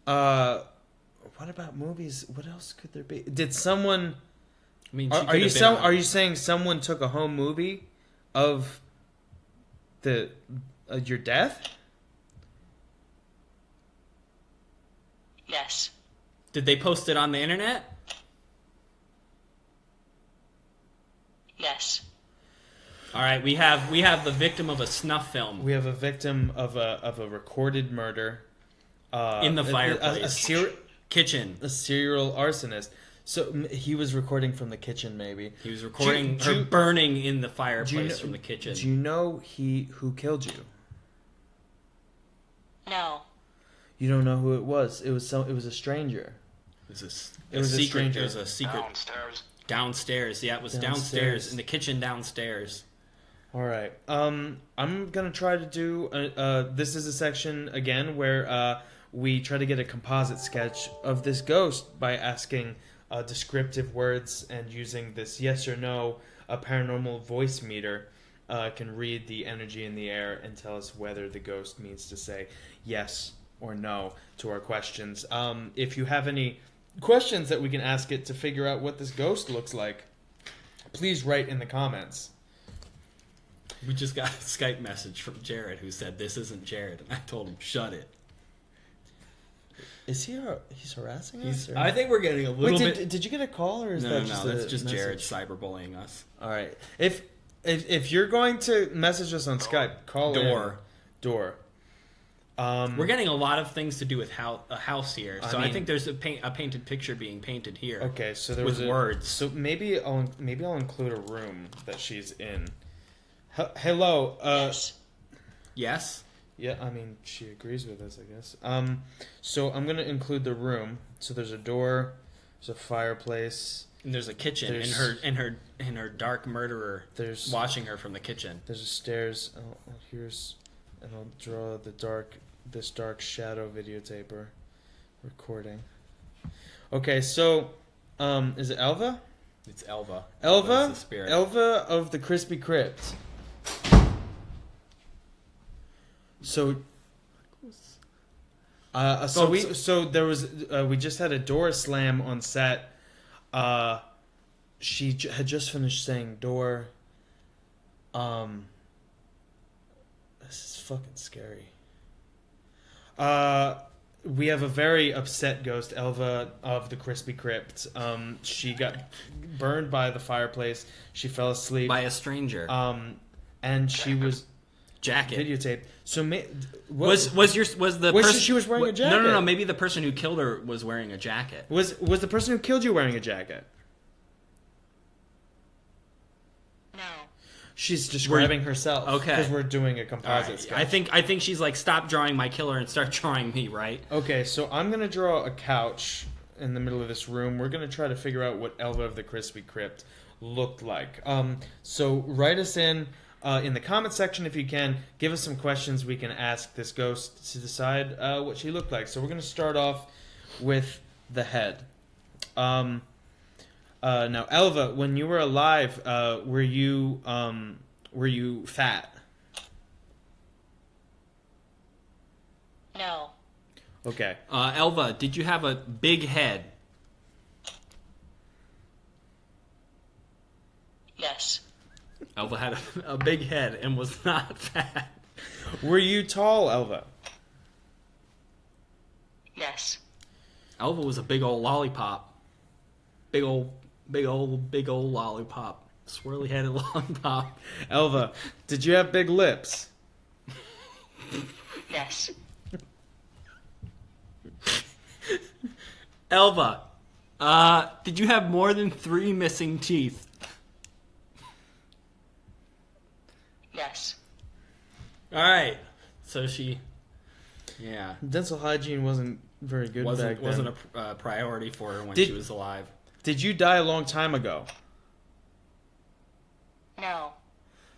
A: What about movies? What else could there be? Did someone?
B: I mean,
A: are you saying someone took a home movie of your death?
C: Yes.
B: Did they post it on the internet?
C: Yes.
B: All right, we have the victim of a snuff film.
A: We have a victim of a recorded murder
B: in the fireplace. Kitchen.
A: A serial arsonist. So he was recording from the kitchen, maybe.
B: He was recording her burning in the fireplace from the kitchen.
A: Do you know who killed you?
C: No.
A: You don't know who it was. It was a stranger.
B: It was
A: a stranger.
B: It was a secret. Downstairs. Yeah, it was downstairs in the kitchen downstairs.
A: All right. I'm gonna try to do. This is a section again where we try to get a composite sketch of this ghost by asking descriptive words and using this yes or no. A paranormal voice meter can read the energy in the air and tell us whether the ghost means to say yes or no to our questions. If you have any questions that we can ask it to figure out what this ghost looks like, please write in the comments.
B: We just got a Skype message from Jared who said this isn't Jared, and I told him shut it.
A: Is he's harassing us?
B: I think we're getting a little bit.
A: Did you get a call or is that just
B: that's just
A: message?
B: Jared cyberbullying us.
A: All right. If you're going to message us on Skype, call Door.
B: We're getting a lot of things to do with a house here, so I think there's a painted picture being painted here.
A: Okay, so there
B: with
A: was
B: words.
A: So maybe I'll include a room that she's in. Hello.
C: Yes.
B: Yes.
A: Yeah, I mean she agrees with us, I guess. So I'm gonna include the room. So there's a door, there's a fireplace,
B: and there's a kitchen, and her dark murderer. There's watching her from the kitchen.
A: There's a stairs. And I'll draw this dark shadow videotaper recording. Okay, so is it Elva?
B: It's Elva.
A: Elva?
B: The spirit.
A: Elva of the Crispy Crypt. So there was we just had a door slam on set. She had just finished saying door. This is fucking scary. We have a very upset ghost, Elva of the Crispy Crypt. She got burned by the fireplace. She fell asleep
B: by a stranger.
A: And she was videotaped. So was the person
B: she was
A: wearing a jacket?
B: No. Maybe the person who killed her was wearing a jacket.
A: Was the person who killed you wearing a jacket?
C: No.
A: She's describing herself.
B: Okay.
A: Because we're doing a composite sketch.
B: I think she's like, stop drawing my killer and start drawing me, right?
A: Okay, so I'm going to draw a couch in the middle of this room. We're going to try to figure out what Elva of the Crispy Crypt looked like. So write us in the comment section if you can. Give us some questions we can ask this ghost to decide what she looked like. So we're going to start off with the head. Now, Elva, when you were alive, were you fat?
C: No.
A: Okay.
B: Elva, did you have a big head?
C: Yes.
B: Elva had a big head and was not fat.
A: Were you tall, Elva?
C: Yes.
B: Elva was a big old lollipop. Big old lollipop. Swirly headed lollipop.
A: Elva, did you have big lips?
C: Yes.
B: Elva, did you have more than 3 missing teeth?
C: Yes.
B: Alright. So she... Yeah.
A: Dental hygiene wasn't very good back then.
B: Wasn't a priority for her when she was alive.
A: Did you die a long time ago?
C: No.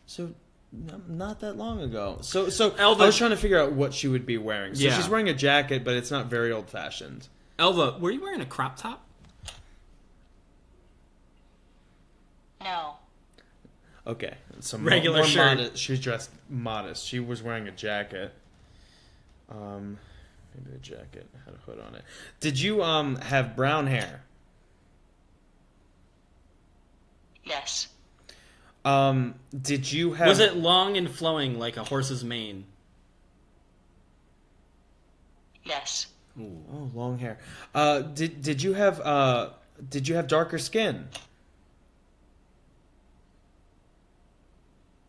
A: So, not that long ago. So
B: Elva,
A: I was trying to figure out what she would be wearing. So
B: Yeah.
A: she's wearing a jacket, but it's not very old-fashioned.
B: Elva, were you wearing a crop top?
C: No.
A: Okay. So
B: Regular
A: more
B: shirt.
A: Modest. She's dressed modest. She was wearing a jacket. Maybe the jacket had a hood on it. Did you have brown hair?
C: Yes.
A: Did you have...
B: Was it long and flowing like a horse's mane?
C: Yes.
B: Ooh.
A: Oh, long hair. Did you have darker skin?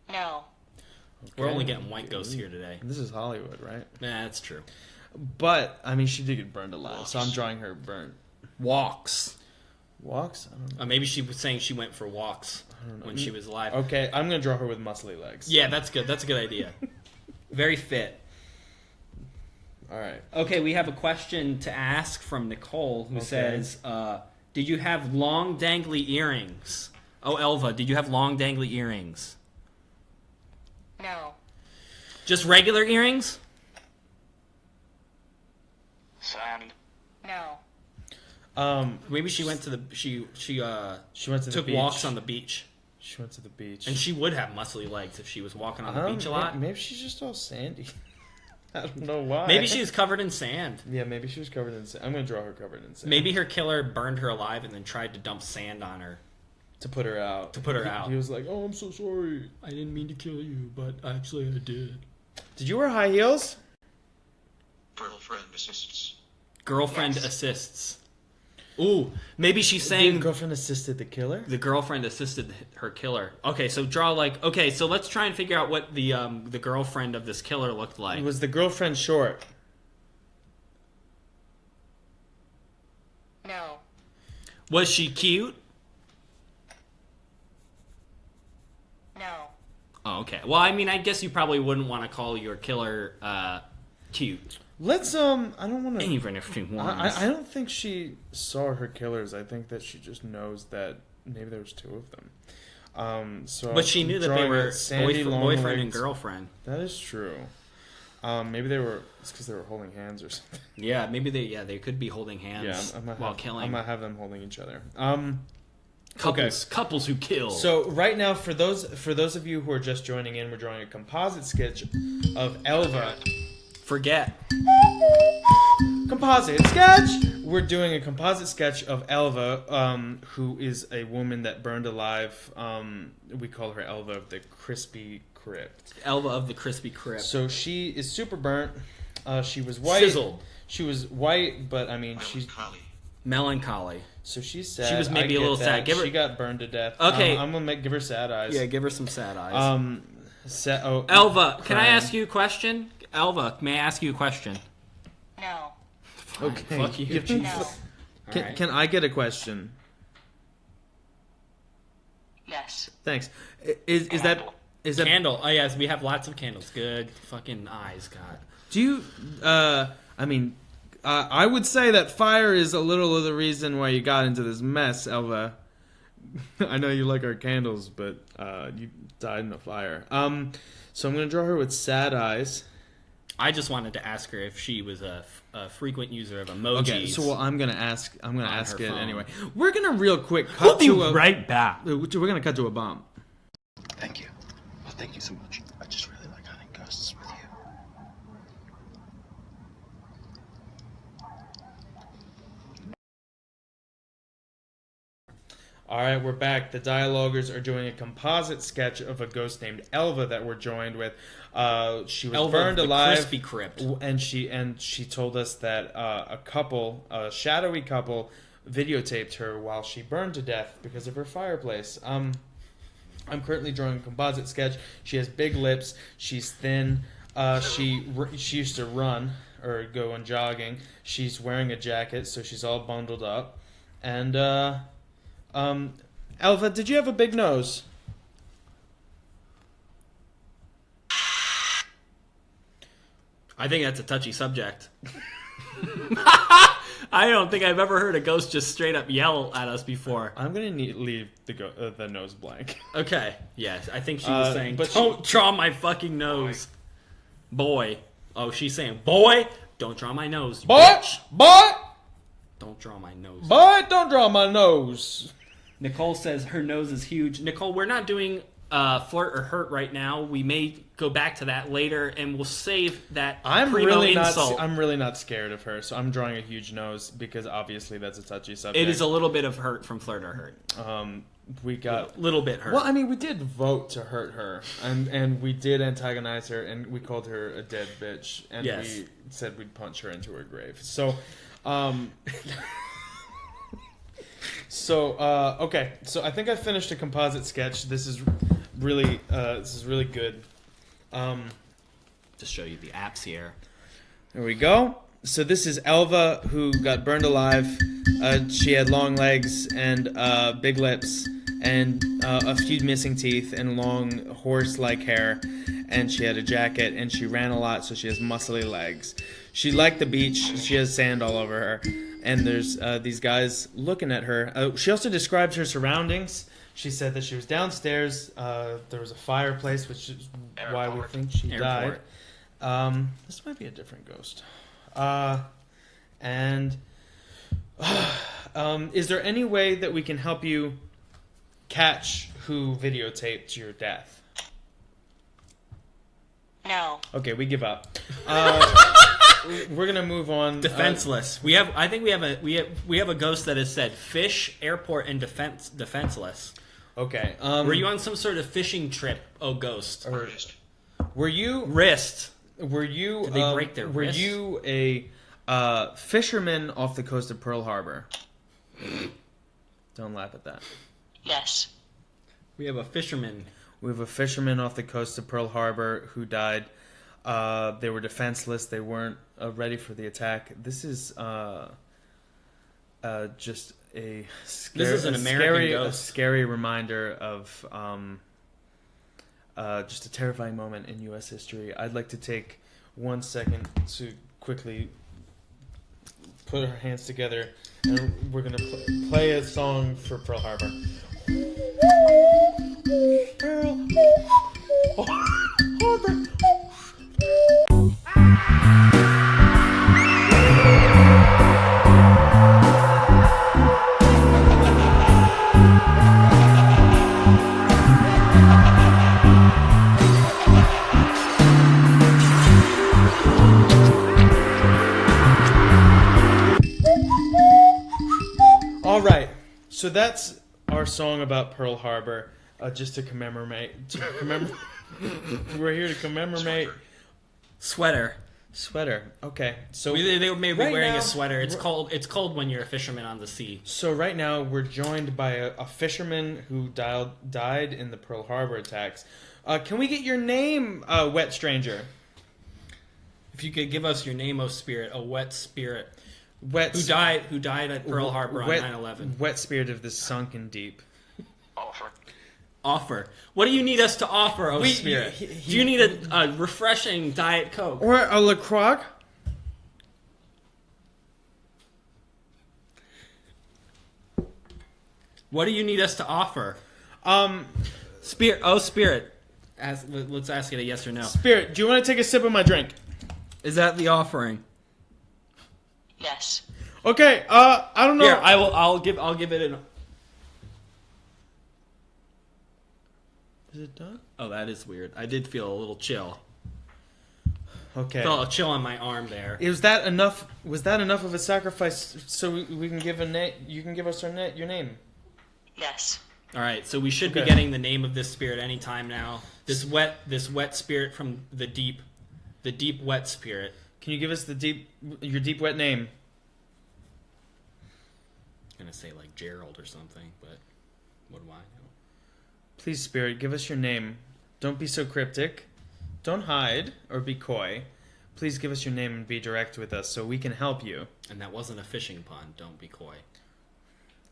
C: No.
B: We're only getting white ghosts here today.
A: This is Hollywood, right?
B: Yeah, that's true.
A: But I mean, she did get burned alive, so I'm drawing her burnt.
B: Walks.
A: Walks? I don't know.
B: Maybe she was saying she went for walks when she was alive.
A: Okay, I'm gonna draw her with muscly legs.
B: Yeah, that's good. That's a good idea. Very fit.
A: All right.
B: Okay, we have a question to ask from Nicole, who says, did you have long dangly earrings? Oh, Elva, did you have long dangly earrings?
C: No.
B: Just regular earrings?
C: Sand. No.
B: Maybe she went to the she
A: went to the
B: took
A: beach.
B: walks on the beach,
A: She went to the beach.
B: and she would have muscly legs if she was walking on the beach a lot.
A: Maybe she's just all sandy. I don't know why.
B: Maybe she was covered in sand.
A: Yeah, maybe she was covered in sand. I'm gonna draw her covered in sand.
B: Maybe her killer burned her alive and then tried to dump sand on her.
A: to put her out. He was like, "Oh, I'm so sorry.
B: I didn't mean to kill you, but actually I did.
A: Did you wear high heels?"
E: Girlfriend assists.
B: Girlfriend
C: Yes.
B: assists. Ooh, maybe she's
A: The
B: saying
A: girlfriend assisted the killer.
B: the girlfriend assisted her killer. Okay, so draw so let's try and figure out what the girlfriend of this killer looked like.
A: Was the girlfriend short?
C: No.
B: Was she cute?
C: No.
B: Oh, okay. Well, I mean, I guess you probably wouldn't want to call your killer cute.
A: Let's I don't want to.
B: Even if she was.
A: I don't think she saw her killers. I think that she just knows that maybe there was two of them.
B: But she knew that they
A: drawing
B: were
A: a sandy,
B: boyfriend and
A: long-legged-
B: girlfriend.
A: That is true. Maybe it's because they were holding hands or something.
B: Yeah, maybe they could be holding hands while killing.
A: I might have them holding each other.
B: Couples who kill.
A: So right now, for those of you who are just joining in, we're drawing a composite sketch of Elva.
B: Forget.
A: Composite sketch! We're doing a composite sketch of Elva, who is a woman that burned alive. We call her Elva of the Crispy Crypt.
B: Elva of the Crispy Crypt.
A: So she is super burnt. She was white.
B: Sizzled.
A: She was white, but I mean, she's...
B: Melancholy.
A: So she's sad.
B: She was maybe
A: I
B: a little
A: get
B: sad.
A: that. She got burned to death.
B: Okay.
A: I'm gonna give her sad eyes.
B: Yeah, give her some sad eyes.
A: Crying.
B: Elva, can I ask you a question? Elva, may I ask you a question?
C: No.
A: Okay.
B: Fuck you.
C: No.
A: Can I get a question?
C: Yes.
A: Thanks. Is that
B: Candle. Oh yes, we have lots of candles. Good fucking eyes, God.
A: Do you? I mean, I would say that fire is a little of the reason why you got into this mess, Elva. I know you like our candles, but you died in a fire. So I'm gonna draw her with sad eyes.
B: I just wanted to ask her if she was a frequent user of emojis.
A: Okay, so I'm gonna ask
B: her
A: it
B: phone.
A: anyway. We're gonna real quick cut
B: right back.
A: We're gonna cut to a bomb.
E: Thank you. Well, thank you so much. I just really like hunting ghosts with you.
A: All right, we're back. The Dialoguers are doing a composite sketch of a ghost named Elva that we're joined with. She was
B: Elva,
A: burned
B: the
A: alive,
B: crispy crypt.
A: and she told us that a shadowy couple, videotaped her while she burned to death because of her fireplace. I'm currently drawing a composite sketch. She has big lips. She's thin. She used to run or go on jogging. She's wearing a jacket, so she's all bundled up. And Elva, did you have a big nose?
B: I think that's a touchy subject. I don't think I've ever heard a ghost just straight up yell at us before.
A: I'm gonna leave the nose blank.
B: Okay, yes, I think she was saying,
A: but
B: don't draw my fucking nose. Boy. Oh, she's saying, boy, don't draw my nose. you bitch.
A: Boy,
B: Don't draw my nose.
A: don't draw my nose.
B: Nicole says her nose is huge. Nicole, we're not doing flirt or hurt right now. We may go back to that later, and we'll save that primo insult.
A: I'm really not scared of her, so I'm drawing a huge nose because obviously that's a touchy subject.
B: It is a little bit of hurt from flirt or hurt.
A: We got
B: a little bit hurt.
A: Well, I mean, we did vote to hurt her, and we did antagonize her, and we called her a dead bitch, and we said we'd punch her into her grave. So, okay. So I think I finished a composite sketch. This is really good.
B: To show you the apps here.
A: There we go. So this is Elva, who got burned alive. She had long legs and big lips and a few missing teeth and long horse-like hair. And she had a jacket and she ran a lot, so she has muscly legs. She liked the beach. She has sand all over her. And there's these guys looking at her. She also described her surroundings. She said that she was downstairs. There was a fireplace, which is why we think she died. This might be a different ghost. Is there any way that we can help you catch who videotaped your death?
C: No.
A: Okay, we give up. We're gonna move on.
B: Defenseless. We have a ghost that has said fish, airport, and defenseless.
A: Okay.
B: Were you on some sort of fishing trip? Oh, ghost.
A: Were you
B: wrist?
A: Were you?
B: Did they break their wrist?
A: Were you a fisherman off the coast of Pearl Harbor? Don't laugh at that.
C: Yes.
B: We have a fisherman.
A: We have a fisherman off the coast of Pearl Harbor who died. They were defenseless. They weren't ready for the attack. This is just a scary reminder of just a terrifying moment in U.S. history. I'd like to take 1 second to quickly put our hands together, and we're going to play a song for Pearl Harbor. Pearl Harbor. All right, so that's our song about Pearl Harbor, just to commemorate. We're here to commemorate.
B: Sweater.
A: Okay, so
B: They may be
A: right
B: wearing
A: now,
B: a sweater. It's cold when you're a fisherman on the sea.
A: So right now we're joined by a fisherman who died in the Pearl Harbor attacks. Can we get your name, wet stranger?
B: If you could give us your name, oh spirit, a wet spirit.
A: Who
B: died at Pearl Harbor on 9/11.
A: Wet spirit of the sunken deep.
B: Offer. What do you need us to offer, oh spirit? Do you need a refreshing Diet Coke?
A: Or a LaCroix?
B: What do you need us to offer? Spirit. Let's ask it a yes or no.
A: Spirit, do you want to take a sip of my drink?
B: Is that the offering?
C: Yes.
A: Okay, I don't know.
B: Here, I'll give it an.
A: Is it done?
B: Oh, that is weird. I did feel a little chill.
A: Okay.
B: Felt a chill on my arm there.
A: Was that enough? Was that enough of a sacrifice so we can give a name? You can give us your name.
C: Yes.
B: All right, so we should be
A: Okay.
B: getting the name of this spirit anytime now. This wet spirit from the deep wet spirit.
A: Can you give us your deep wet name?
B: I'm gonna say like Gerald or something, but what do I know?
A: Please, spirit, give us your name. Don't be so cryptic. Don't hide or be coy. Please give us your name and be direct with us so we can help you.
B: And that wasn't a fishing pun. Don't be coy.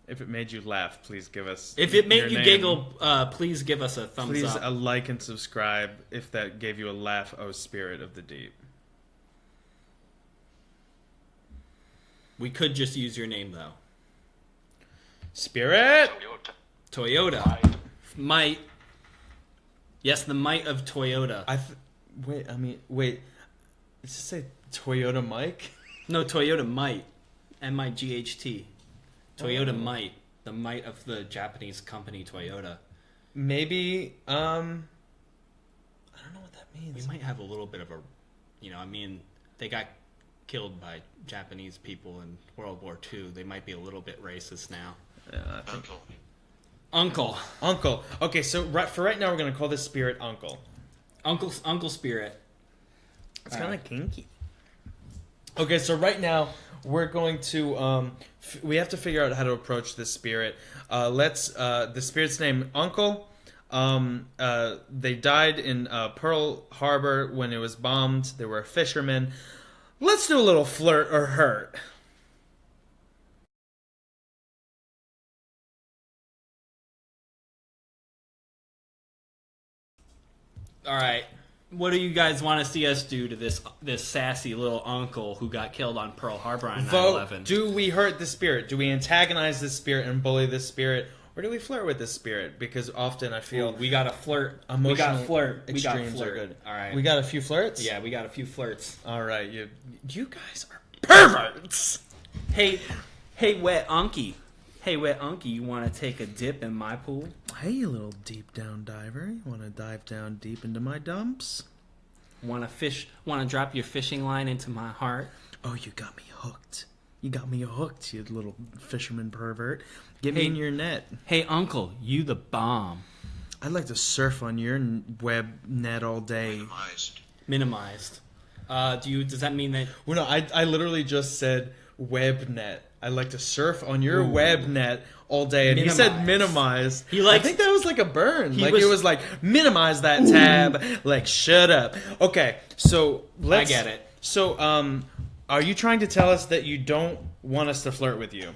A: If it made you laugh, please give us.
B: If it made
A: your
B: you
A: name.
B: giggle, please give us a thumbs
A: Please
B: up.
A: a like and subscribe if that gave you a laugh, oh spirit of the deep.
B: We could just use your name though.
A: Spirit!
B: Toyota. Might. Yes, the might of Toyota.
A: Wait. Did it say Toyota Mike?
B: No, Toyota might. M-I-G-H-T. Toyota might. The might of the Japanese company Toyota.
A: Maybe, I don't know what that means.
B: We might have a little bit of a, they got killed by Japanese people in World War II. They might be a little bit racist now.
A: Yeah, I think.
B: Uncle.
A: Okay, so right now we're going to call this spirit Uncle.
B: Uncle Spirit.
A: It's kind of kinky. Okay, so right now we're going to we have to figure out how to approach this spirit. The spirit's name Uncle. They died in Pearl Harbor when it was bombed. They were fishermen. Let's do a little flirt or hurt.
B: All right. What do you guys want to see us do to this sassy little uncle who got killed on Pearl Harbor on 9/11?
A: Vote. Do we hurt the spirit? Do we antagonize this spirit and bully this spirit? Or do we flirt with this spirit? Because often I feel...
B: we got to flirt.
A: Emotional
B: We got to flirt.
A: extremes are good.
B: All right.
A: We got a few flirts?
B: Yeah, we got a few flirts.
A: All right. You guys are perverts!
B: Hey, wet unky. Hey, wet unky, you want to take a dip in my pool?
A: Hey, you little deep down diver. You want to dive down deep into my dumps?
B: Want to drop your fishing line into my heart?
A: Oh, you got me hooked. You little fisherman pervert. Get me in your net.
B: Hey, uncle, you the bomb.
A: I'd like to surf on your web net all day.
B: Minimized. Does that mean that...
A: Well, no, I literally just said web net. I'd like to surf on your web net all day. And he said minimized. I think that was like a burn. It was like, minimize that tab. Like, shut up. Okay, so
B: I get it.
A: So, are you trying to tell us that you don't want us to flirt with you?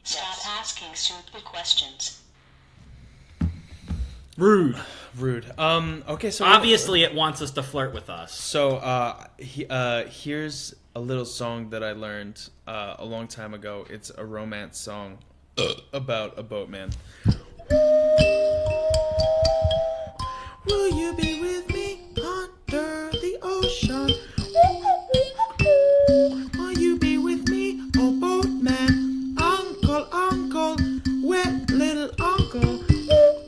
C: Stop asking stupid questions.
B: Rude.
A: Okay, so...
B: Obviously, it wants us to flirt with us.
A: So, here's a little song that I learned a long time ago. It's a romance song about a boatman. Will you be with me under the ocean? Will you be with me, oh boatman? Uncle, wet little uncle.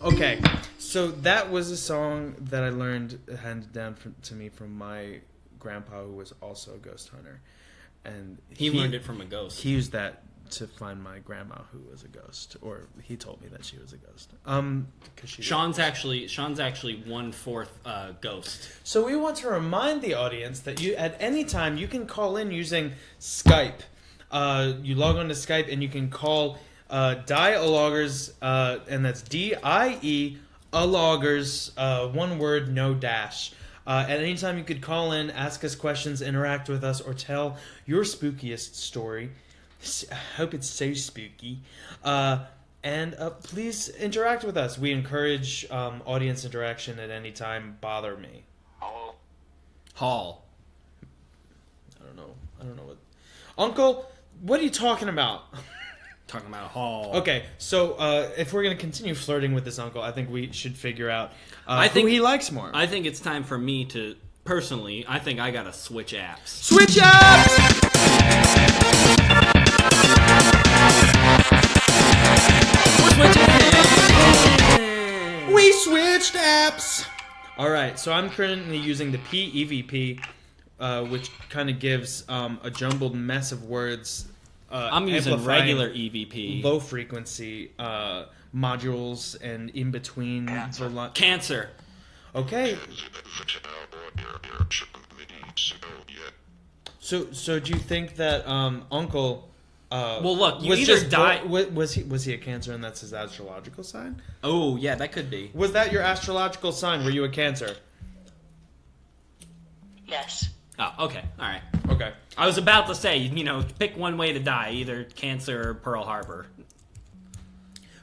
A: Okay, so that was a song that I learned handed down to me from my grandpa, who was also a ghost hunter, and
B: he learned it from a ghost.
A: He used that to find my grandma, who was a ghost, or he told me that she was a ghost.
B: Sean's actually 1/4 ghost.
A: So we want to remind the audience that you, at any time, you can call in using Skype. You log on to Skype and you can call DIE-aloguers, and that's DIE-aloguers, one word, no dash. At any time you could call in, ask us questions, interact with us, or tell your spookiest story. I hope it's so spooky. And please interact with us. We encourage audience interaction at any time. Bother me.
B: Hall.
A: I don't know what... Uncle, what are you talking about?
B: Talking about Hall.
A: Okay, so if we're going to continue flirting with this uncle, I think we should figure out
B: I think
A: who he likes more.
B: I think it's time for me to... Personally, I think I gotta switch apps.
A: Switch apps! We switched apps! Alright, so I'm currently using the PEVP, which kind of gives a jumbled mess of words
B: I'm using
A: amplifying
B: regular EVP.
A: low frequency modules and in between the
B: Cancer.
A: Okay. So do you think that Uncle?
B: Well, look, you
A: was
B: either
A: just
B: die.
A: Was he a Cancer and that's his astrological sign?
B: Oh, yeah, that could be.
A: Was that your astrological sign? Were you a Cancer?
C: Yes.
B: Oh, okay, all right.
A: Okay.
B: I was about to say, pick one way to die, either Cancer or Pearl Harbor.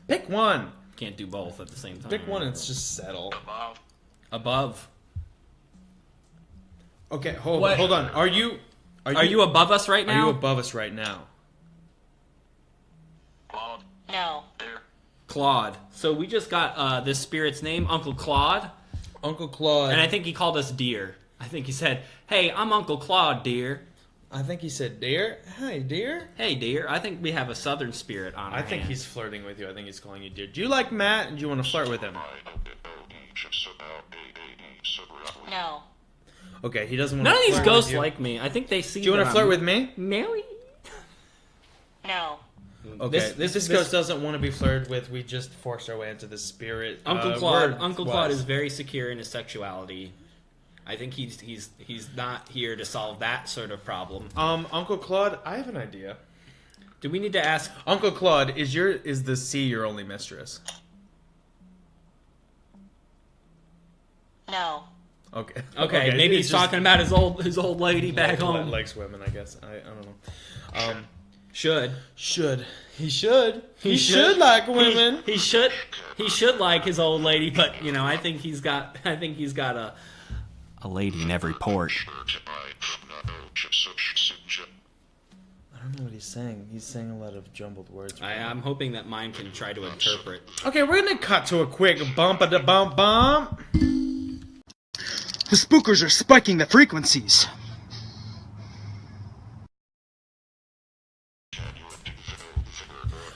A: Pick one.
B: Can't do both at the same time.
A: Pick one and just settle.
B: Above.
A: Okay, hold
B: What?
A: on. Are you
B: above us right
A: Are
B: now?
A: you above us right now?
C: No.
B: Claude. So we just got this spirit's name, Uncle Claude.
A: Uncle Claude.
B: And I think he called us dear. I think he said, "Hey, I'm Uncle Claude, dear."
A: I think he said, "Dear, hi, dear."
B: Hey, dear. I think we have a southern spirit on our
A: I think
B: hand.
A: he's flirting with you. I think he's calling you dear. Do you like Matt, and do you want to flirt with him?
C: No.
A: Okay, he doesn't want
B: None
A: to
B: of these
A: flirt
B: ghosts
A: with you.
B: like me. I think they see.
A: Do you want to
B: that
A: flirt
B: I'm
A: with me?
B: Mary?
C: No.
A: Okay,
B: This
A: this ghost doesn't want to be flirted with. We just forced our way into the spirit.
B: Uncle Claude.
A: word
B: Uncle
A: was.
B: Claude is very secure in his sexuality. I think he's not here to solve that sort of problem.
A: Uncle Claude, I have an idea.
B: Do we need to ask?
A: Uncle Claude, is the sea your only mistress?
C: No.
A: Okay.
B: Okay, maybe he's
A: it's just-
B: talking about his old lady back home.
A: Likes women, I guess. I don't know.
B: Should
A: He should like women.
B: He should like his old lady, but I think he's got a lady in every port.
A: I don't know what he's saying. He's saying a lot of jumbled words.
B: I'm hoping that mine can try to interpret.
A: Okay, we're gonna cut to a quick bump.
E: The spookers are spiking the frequencies.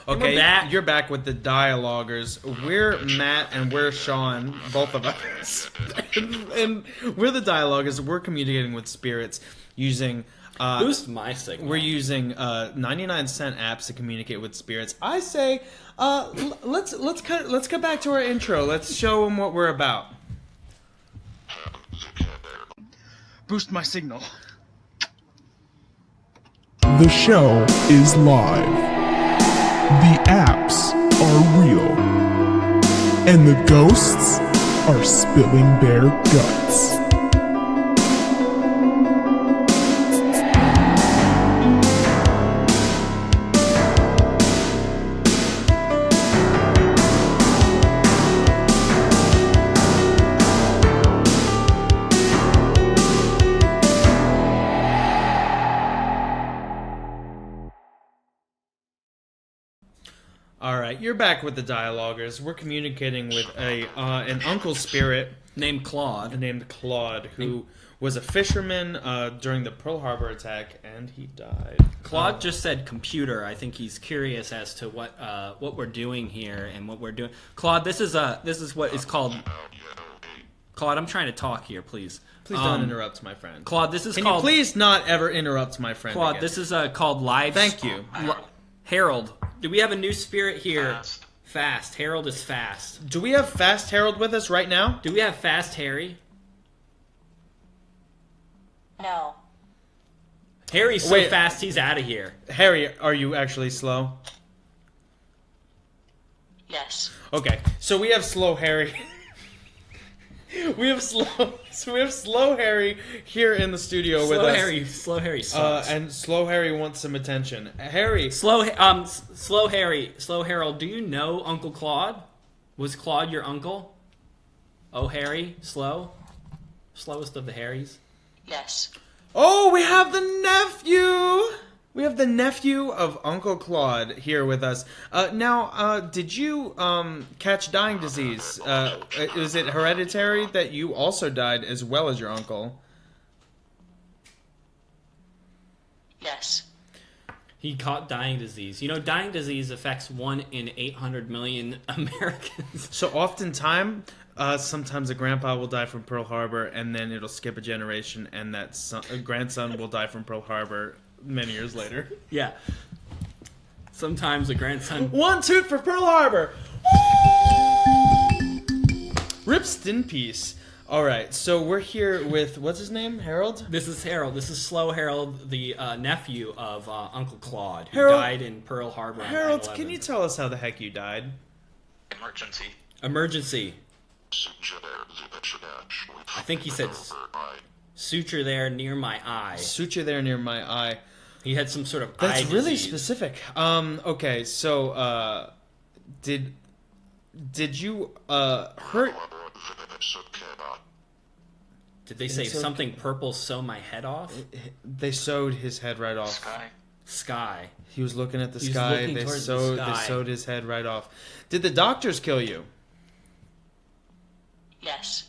A: Okay,
B: We're back.
A: you're back with the DIE-aloguers. We're Matt and we're Sean, both of us. and we're the DIE-aloguers. We're communicating with spirits using...
B: Boost my signal.
A: We're using 99-cent apps to communicate with spirits. I say, let's cut back to our intro. Let's show them what we're about.
E: Boost my signal.
D: The show is live. The apps are real. And the ghosts are spilling their guts.
A: All right, you're back with the DIE-aloguers. We're communicating with an uncle spirit
B: named Claude.
A: named Claude, who was a fisherman during the Pearl Harbor attack, and he died.
B: Claude just said computer. I think he's curious as to what we're doing here and what we're doing. Claude, this is what is called. Claude, I'm trying to talk here, please.
A: Please don't interrupt my friend.
B: Claude, this is
A: Can
B: called.
A: you please not ever interrupt my friend?
B: Claude,
A: again?
B: this is called live.
A: Thank you.
B: Harold, do we have a new spirit here? Fast. Harold is fast.
A: Do we have Fast Harold with us right now?
B: Do we have Fast Harry?
C: No.
B: Harry's so
A: Wait.
B: fast he's out of here.
A: Harry, are you actually slow?
C: Yes.
A: Okay, so we have slow Harry. we have slow Harry here in the studio with us.
B: Slow Harry sucks.
A: And slow Harry wants some attention. Harry,
B: Slow Harold, do you know Uncle Claude? Was Claude your uncle? Oh, Harry, slowest of the Harrys.
C: Yes.
A: oh, we have the nephew. We have the nephew of Uncle Claude here with us. Now, did you catch dying disease? Is it hereditary that you also died as well as your uncle?
C: Yes.
B: He caught dying disease. You know, dying disease affects 1 in 800 million Americans.
A: So oftentimes, sometimes a grandpa will die from Pearl Harbor, and then it'll skip a generation, and that grandson will die from Pearl Harbor many years later.
B: Yeah. Sometimes a grandson.
A: One toot for Pearl Harbor. Ripst in peace. All right, so we're here with what's his name? Harold.
B: This is Harold. This is Slow Harold, the nephew of Uncle Claude, who
A: Harold-
B: died in Pearl Harbor. on
A: Harold,
B: 9/11.
A: can you tell us how the heck you died?
E: Emergency.
B: Emergency. I think he said suture there near my eye.
A: Suture there near my eye.
B: He had some sort of
A: That's
B: eye
A: really
B: disease.
A: specific. Okay, so did you hurt?
B: Did they say
A: It's okay.
B: something purple sew my head off?
A: They sewed his head right off.
E: Sky.
B: Sky.
A: He was looking at the
B: He was
A: sky.
B: looking
A: They
B: towards the
A: sewed.
B: sky.
A: They sewed his head right off. Did the doctors kill you?
C: Yes.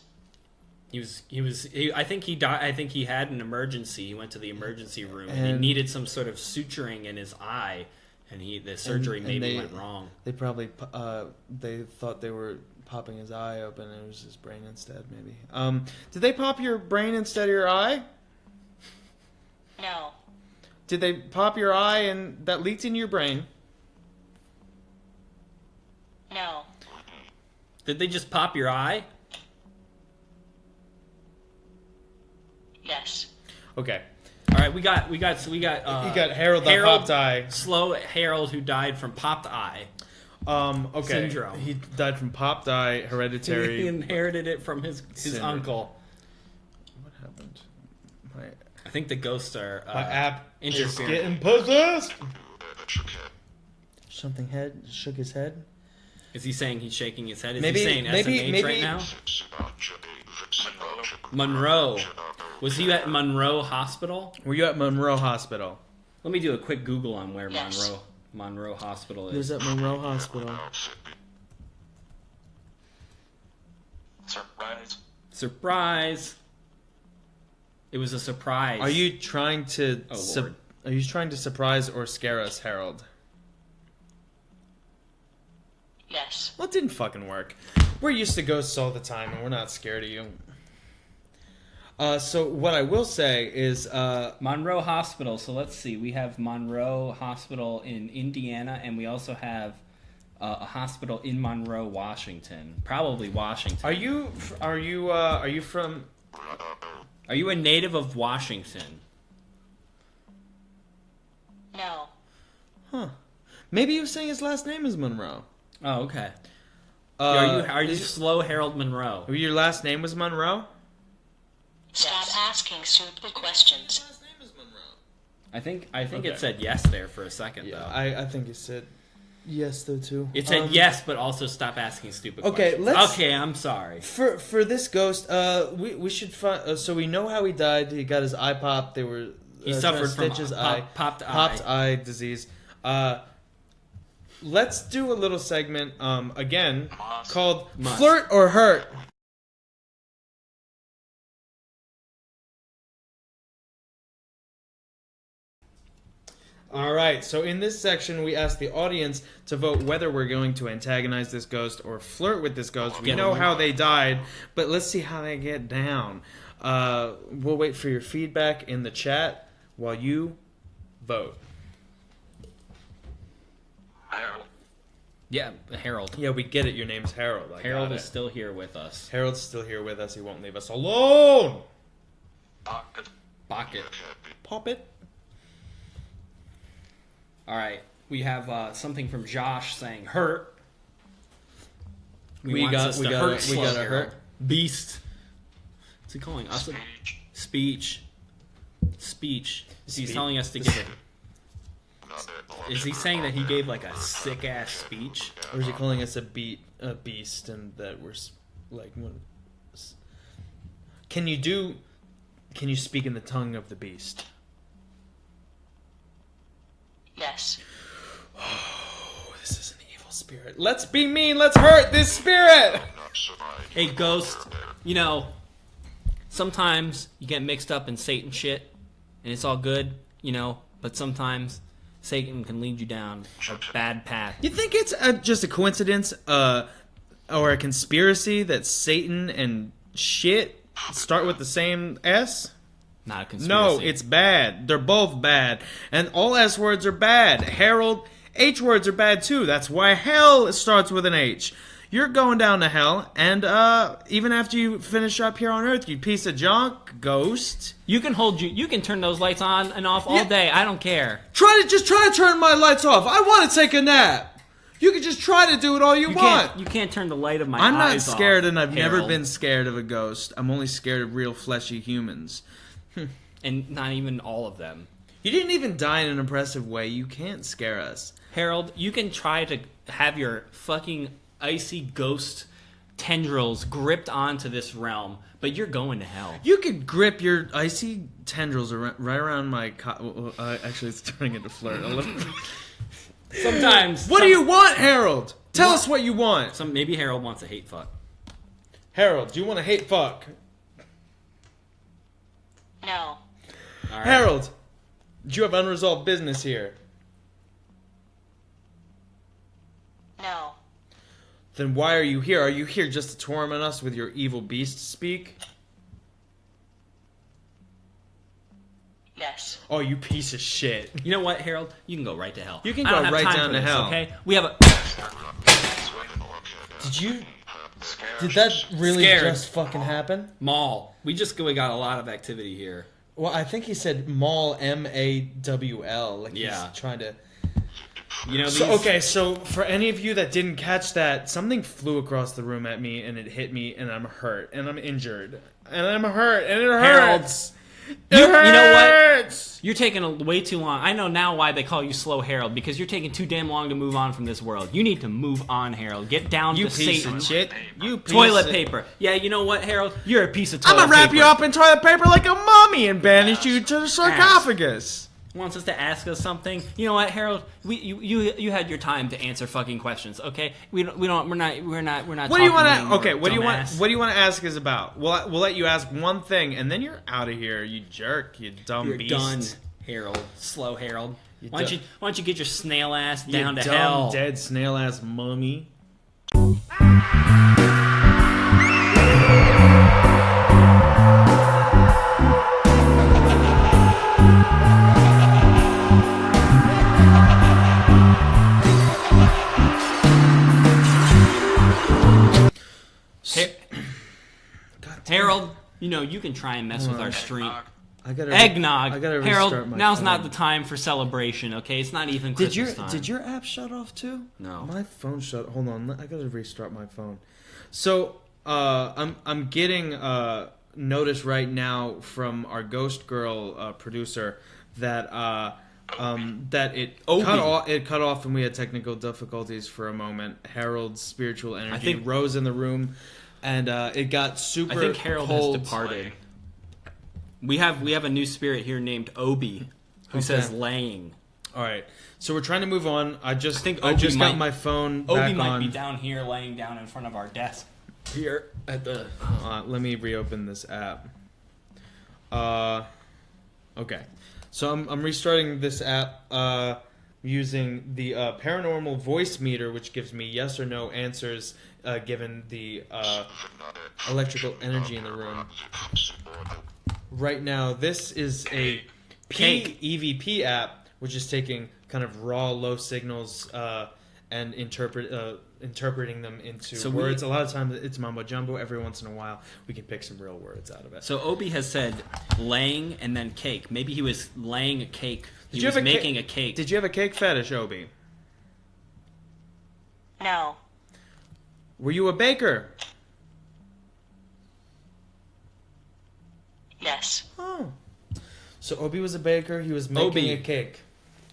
B: I think he died. I think he had an emergency. He went to the emergency room and he
A: And-
B: needed some sort of suturing in his eye, and the surgery
A: and
B: maybe
A: they-
B: went wrong.
A: They probably they thought they were popping his eye open, and it was his brain instead. Maybe. Did they pop your brain instead of your eye?
C: No.
A: Did they pop your eye and that leaked into your brain?
C: No.
B: Did they just pop your eye?
C: Yes.
A: Okay.
B: All right, we got.
A: You got Harold the popped eye.
B: Slow Harold, who died from popped eye.
A: Okay.
B: Syndrome.
A: He died from popped eye, hereditary.
B: He inherited it from his
A: Syndrome.
B: uncle.
A: What happened?
B: I think the ghosts are
A: My app is
B: interfering.
A: getting possessed. Something shook his head.
B: Is he saying he's shaking his head? Is
A: Maybe-
B: he saying
A: maybe-
B: SMH
A: maybe-
B: right now? Monroe. Was he at Monroe Hospital?
A: Were you at Monroe Hospital?
B: Let me do a quick Google on where
C: Yes.
B: Monroe Hospital
A: He was
B: is.
A: at Monroe Hospital.
E: Surprise.
B: Surprise! It was a surprise.
A: Are you trying to?
B: Oh, Lord.
A: Are you trying to surprise or scare us, Harold?
C: Yes.
A: Well, it didn't fucking work. We're used to ghosts all the time, and we're not scared of you. So what I will say is,
B: Monroe Hospital? So let's see. We have Monroe Hospital in Indiana, and we also have a hospital in Monroe, Washington. Probably Washington.
A: are you from?
B: Are you a native of Washington?
C: No.
A: Huh? Maybe you were saying his last name is Monroe.
B: Oh, okay. Are you
A: is-
B: Slow Harold Monroe?
A: Your last name was Monroe.
C: Stop asking stupid questions.
A: Last name is Monroe.
B: I think
A: Okay.
B: it said yes there for a second
A: Yeah,
B: though.
A: I think it said yes though too.
B: It said yes, but also stop asking stupid
A: Okay,
B: questions.
A: let's-
B: Okay, I'm sorry.
A: For this ghost, we should find. So we know how he died. He got his eye popped. They were
B: He
A: trying
B: suffered
A: to
B: from
A: stitch his eye,
B: popped
A: popped
B: eye.
A: eye disease. Let's do a little segment again called
B: Must.
A: Flirt or Hurt. All right, so in this section, we ask the audience to vote whether we're going to antagonize this ghost or flirt with this ghost. We
B: Get
A: know
B: along.
A: how they died, but let's see how they get down. We'll wait for your feedback in the chat while you vote.
E: Harold.
B: Yeah, Harold.
A: Yeah, we get it. Your name's Harold. I
B: Harold
A: got
B: is
A: it.
B: still here with us.
A: Harold's still here with us. He won't leave us alone.
E: Pocket.
B: Pocket.
A: Pop it.
B: All right, we have something from Josh saying hurt.
A: We
B: wants
A: got-
B: us
A: we
B: to
A: got
B: hurt
A: a- we
B: Slow
A: got a
B: Harold.
A: hurt.
B: Beast. What's he calling us?
E: Speech.
B: Speech. Speech. He's
A: Speech.
B: telling us to give it. Is he saying that he gave like a sick ass speech?
A: Or is he calling us a beast, and that we're like, what? Can you speak in the tongue of the beast?
C: Yes.
A: Oh, this is an evil spirit. Let's be mean. Let's hurt this spirit.
B: Hey, Ghost, you know, sometimes you get mixed up in Satan shit, and it's all good, you know, but sometimes Satan can lead you down a bad path.
A: You think it's just a coincidence, or a conspiracy that Satan and shit start with the same S?
B: Not a conspiracy.
A: No, it's bad. They're both bad. And all S words are bad. Harold H words are bad too. That's why hell starts with an H. You're going down to hell, and even after you finish up here on Earth, you piece of junk, ghost.
B: You can turn those lights on and off all day. I don't care.
A: Try to turn my lights off. I want to take a nap. You can just try to do it all you want.
B: You can't turn the light of my eyes
A: I'm not
B: off,
A: scared, and I've never
B: Harold.
A: been scared of a ghost. I'm only scared of real fleshy humans.
B: And not even all of them.
A: You didn't even die in an impressive way. You can't scare us.
B: Harold, you can try to have your fucking icy ghost tendrils gripped onto this realm, but you're going to hell.
A: You could grip your icy tendrils right around my... actually, it's turning into flirt.
B: Sometimes.
A: What do you want, Harold? Tell us what you want.
B: Maybe Harold wants a hate fuck.
A: Harold, do you want a hate fuck?
C: No.
B: All right.
A: Harold, do you have unresolved business here?
C: No.
A: Then why are you here? Are you here just to torment us with your evil beast speak?
C: Yes.
A: Oh, you piece of shit.
B: You know what, Harold? You can go right to hell.
A: You can
B: I don't
A: go
B: have
A: right
B: time
A: down
B: for
A: to
B: this,
A: hell.
B: Okay, we have a.
A: Did that really
B: Scared.
A: just fucking happen?
B: Mall. We got a lot of activity here.
A: Well, I think he said mall, M-A-W-L. Like
B: Yeah.
A: he's trying to...
B: You know.
A: So for any of you that didn't catch that, something flew across the room at me, and it hit me, and I'm hurt, and I'm injured, and I'm hurt, and it hurts.
B: You know what?
A: hurts.
B: You're taking way too long. I know now why they call you Slow Harold, because you're taking too damn long to move on from this world. You need to move on, Harold. Get down
A: You
B: to
A: piece
B: Satan.
A: of shit. You piece
B: Toilet
A: of...
B: paper. Yeah, you know what, Harold? You're a piece of
A: I'm
B: toilet
A: gonna wrap
B: paper.
A: you up in toilet paper like a mummy and banish you to the sarcophagus.
B: Wants us to ask us something. You know what, Harold? You had your time to answer fucking questions. Okay, we're not.
A: What do you want to? Okay, what do you want?
B: dumbass.
A: What do you want to ask us about? We'll let you ask one thing, and then you're out of here. You jerk. You dumb
B: You're
A: beast.
B: done, Harold. Slow Harold. Why
A: done.
B: don't you get your snail ass
A: You
B: down to
A: dumb,
B: hell?
A: dead snail ass mummy.
B: Harold, you know you can try and mess with our stream.
A: I gotta
B: Eggnog.
A: I gotta
B: Harold,
A: restart my
B: now's
A: phone.
B: not the time for celebration. Okay, it's not even Christmas time.
A: Did your app shut off too?
B: No.
A: My phone shut. Hold on. I gotta restart my phone. So I'm getting notice right now from our Ghost Girl producer that that it cut off and we had technical difficulties for a moment. Harold's spiritual energy rose in the room, and it got super cold.
B: I think Harold has departed. We have a new spirit here named Obi, who says laying.
A: All right, so we're trying to move on. I just
B: Obi
A: got my phone back
B: Obi might
A: on.
B: be down here, laying down in front of our desk. Here at the.
A: Let me reopen this app. Okay, so I'm restarting this app using the paranormal voice meter, which gives me yes or no answers given the electrical energy in the room. Right now, this is a EVP app, which is taking kind of raw, low signals and interpreting them into words. A lot of times it's mumbo jumbo. Every once in a while, we can pick some real words out of it.
B: So Obi has said laying and then cake. Maybe he was laying a cake. He was making a cake.
A: Did you have a cake fetish, Obi?
C: No.
A: Were you a baker?
C: Yes.
A: Oh. So Obi was a baker. He was making a cake.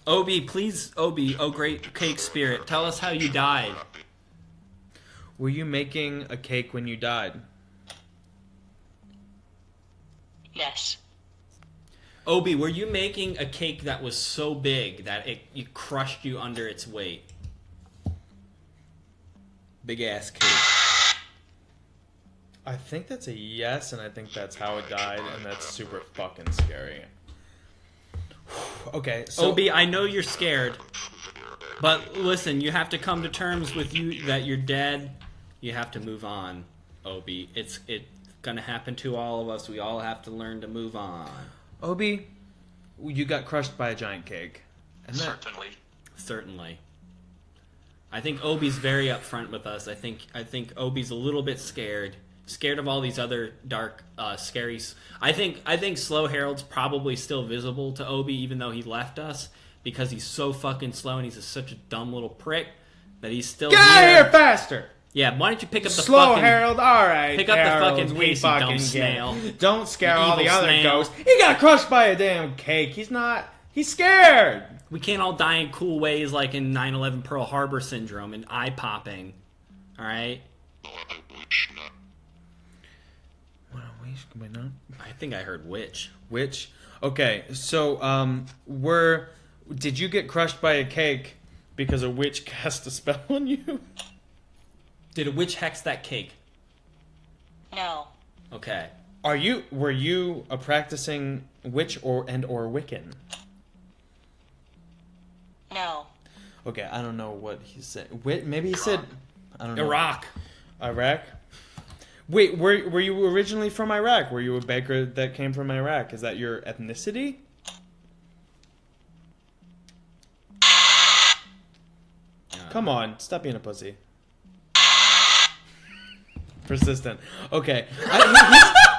B: Obi, please, Obi, oh great cake spirit, tell us how you died.
A: Were you making a cake when you died?
C: Yes.
B: Obi, were you making a cake that was so big that it crushed you under its weight? Big ass cake.
A: I think that's a yes, and I think that's how it died, and that's super fucking scary. Okay, so...
B: Obi, I know you're scared, but listen, you have to come to terms with you that you're dead. You have to move on, Obi. It's gonna happen to all of us. We all have to learn to move on.
A: Obi, you got crushed by a giant cake. And
E: Certainly.
B: Certainly. I think Obi's very upfront with us. I think Obi's a little bit scared of all these other dark, scary. I think Slow Harold's probably still visible to Obi, even though he left us, because he's so fucking slow and he's such a dumb little prick that he's still
A: Get out of here faster!
B: Yeah, why don't you pick up the
A: Slow
B: fucking...
A: Harold, alright.
B: Pick up
A: Harold,
B: the fucking
A: we
B: pace, you dumb
A: fucking
B: snail.
A: get it. Don't scare
B: You
A: all the
B: evil
A: other
B: snail.
A: ghosts. He got crushed by a damn cake. He's scared.
B: We can't all die in cool ways like in 9/11 Pearl Harbor syndrome and eye popping. Alright?
A: What a wish, can we not?
B: I think I heard witch.
A: Witch? Okay, so, did you get crushed by a cake because a witch cast a spell on you?
B: Did a witch hex that cake?
C: No.
B: Okay.
A: Were you a practicing witch or Wiccan?
C: No.
A: Okay, I don't know what he said. Maybe he said, I don't know.
B: Iraq.
A: Wait, were you originally from Iraq? Were you a baker that came from Iraq? Is that your ethnicity? Come on, stop being a pussy. Persistent. Okay.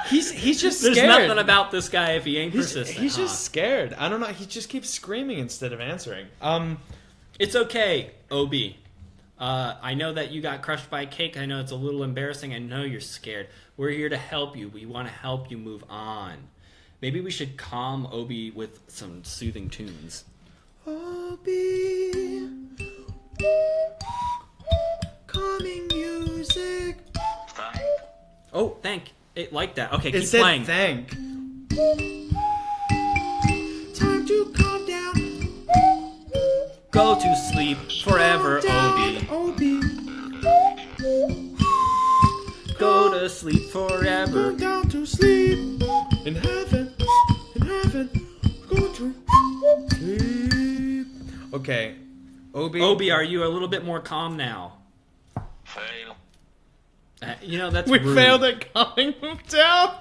A: He's just scared.
B: There's nothing about this guy if he ain't persistent.
A: He's just scared. I don't know. He just keeps screaming instead of answering.
B: It's okay, Obi. I know that you got crushed by a cake. I know it's a little embarrassing. I know you're scared. We're here to help you. We want to help you move on. Maybe we should calm Obi with some soothing tunes.
A: Obi, calming music.
B: Oh, thank. It like that. Okay,
A: It
B: keep
A: said
B: playing.
A: thank. Time to calm down.
B: Go to sleep forever, Obi. Go to sleep forever.
A: Go down to sleep. In heaven. Go to sleep. Okay.
B: Obi, are you a little bit more calm now?
E: Fail.
B: That's
A: We
B: rude.
A: failed at calming him down.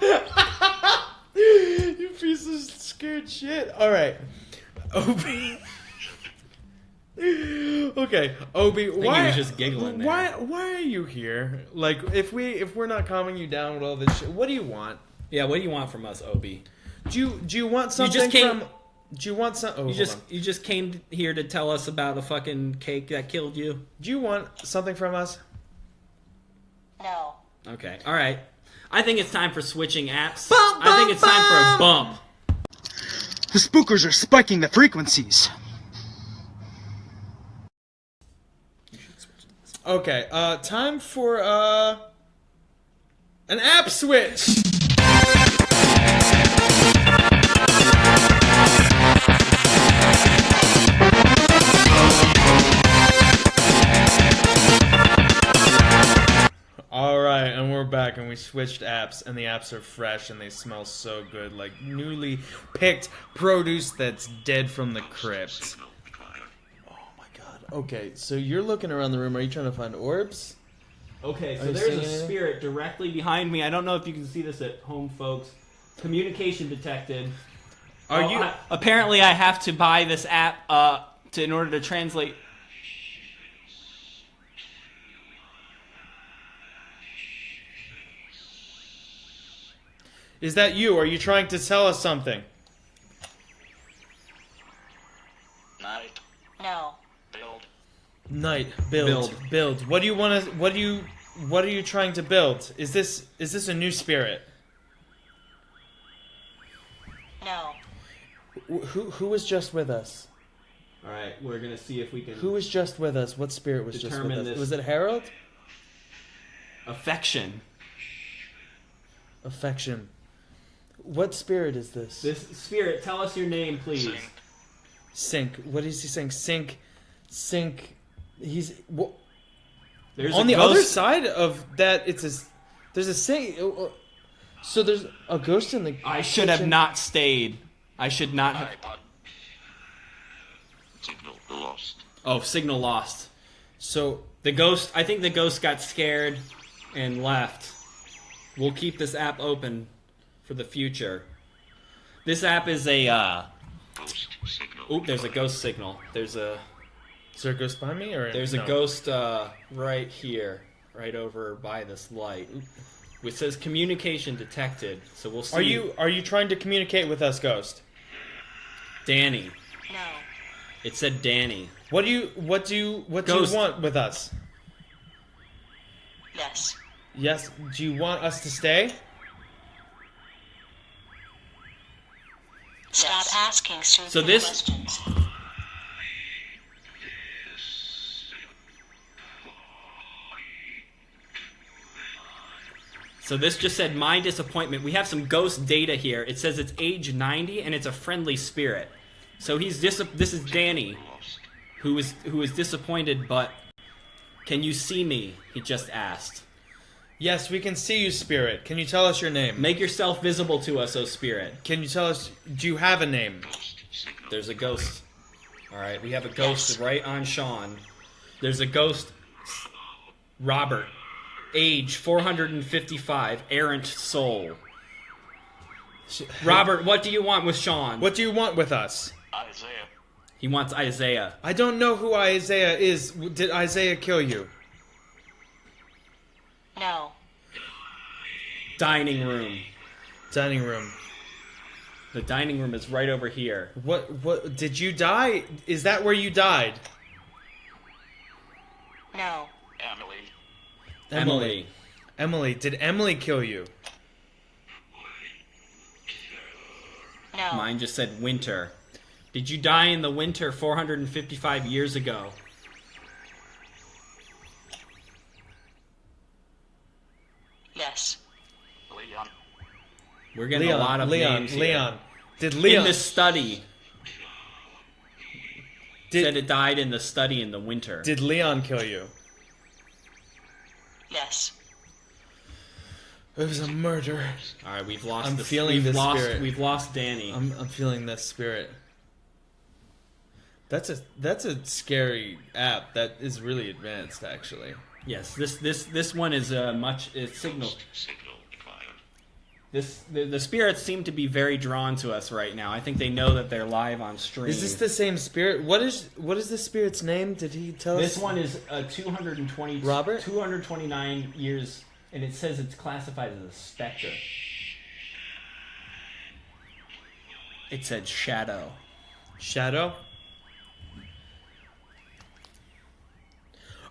A: You piece of scared shit. All right, Obi. Okay, Obi. Why?
B: he was just giggling there.
A: Why are you here? Like, if we're not calming you down with all this shit, what do you want?
B: Yeah, what do you want from us, Obi?
A: Do you want something
B: just came-
A: from? Do you want some? Oh,
B: You just came here to tell us about a fucking cake that killed you?
A: Do you want something from us?
C: No.
B: Okay, all right. I think it's time for switching apps. I think it's time for a bump.
E: The spookers are spiking the frequencies.
A: Okay, time for an app switch. Alright, and we're back, and we switched apps, and the apps are fresh, and they smell so good, like newly picked produce that's dead from the crypt. Oh my god. Okay, so you're looking around the room, are you trying to find orbs?
B: Okay,
A: Are
B: so
A: you
B: there's
A: seeing
B: a
A: anything?
B: spirit directly behind me. I don't know if you can see this at home, folks. Communication detected. Apparently, I have to buy this app in order to translate.
A: Is that you? Are you trying to tell us something?
E: Night.
C: No.
E: Build.
A: Night, build. What do you want to? What are you trying to build? Is this a new spirit?
C: No.
A: Who was just with us?
B: All right, we're gonna see if we can.
A: Who was just with us? What spirit was just with
B: Determine
A: us?
B: this.
A: Was it Harold?
B: Affection.
A: Affection. What spirit is this?
B: This spirit, tell us your name, please.
A: Sync. What is he saying? Sync. He's
B: There's
A: on
B: a
A: the
B: ghost.
A: other side of that. There's a sync. So there's a ghost in the.
B: I should have
A: kitchen.
B: not stayed. I should not have.
E: iPod. Signal lost.
B: Oh, signal lost.
A: So
B: The ghost. I think the ghost got scared and left. We'll keep this app open for the future. This app is a.
E: Ghost signal.
B: Oop, there's a ghost signal. There's a.
A: Is there a ghost behind me, or
B: There's
A: no?
B: a ghost right here, right over by this light. It says communication detected, so we'll see.
A: Are you trying to communicate with us, ghost?
B: Danny.
C: No.
B: It said Danny.
A: What do you
B: Ghost.
A: want with us?
C: Yes.
A: Yes. Do you want us to stay?
C: Stop asking stupid
B: So this-
C: questions.
B: So this just said my disappointment. We have some ghost data here. It says it's age 90 and it's a friendly spirit. So this is Danny, who is disappointed. But can you see me? He just asked.
A: Yes, we can see you, spirit. Can you tell us your name?
B: Make yourself visible to us, O spirit.
A: Can you tell us? Do you have a name?
B: There's a ghost. All right, we have a ghost right on Sean. There's a ghost, Robert, age 455, errant soul. Robert, what do you want with Sean?
A: What do you want with us?
E: Isaiah.
B: He wants Isaiah.
A: I don't know who Isaiah is. Did Isaiah kill you?
C: No.
B: Dining room.
A: Dining room.
B: The dining room is right over here.
A: What did you die? Is that where you died?
C: No.
E: Emily.
A: Emily, did Emily kill you?
C: No.
B: Mine just said winter. Did you die in the winter 455 years ago?
C: Yes.
E: Leon.
B: We're getting a lot of names here.
A: Leon. Did Leon
B: In the study.
A: did,
B: Said it died in the study in the winter.
A: did Leon kill you?
C: Yes.
A: It was a murder.
B: All right, we've lost.
A: I'm feeling this spirit.
B: We've lost Danny.
A: I'm feeling this spirit. That's a scary app that is really advanced, actually.
B: Yes, this one is it's signal.
E: Signal declined.
B: The spirits seem to be very drawn to us right now. I think they know that they're live on stream.
A: Is this the same spirit? What is the spirit's name? Did he tell us?
B: This one is 220.
A: Robert?
B: 229 years, and it says it's classified as a specter. It said shadow.
A: Shadow?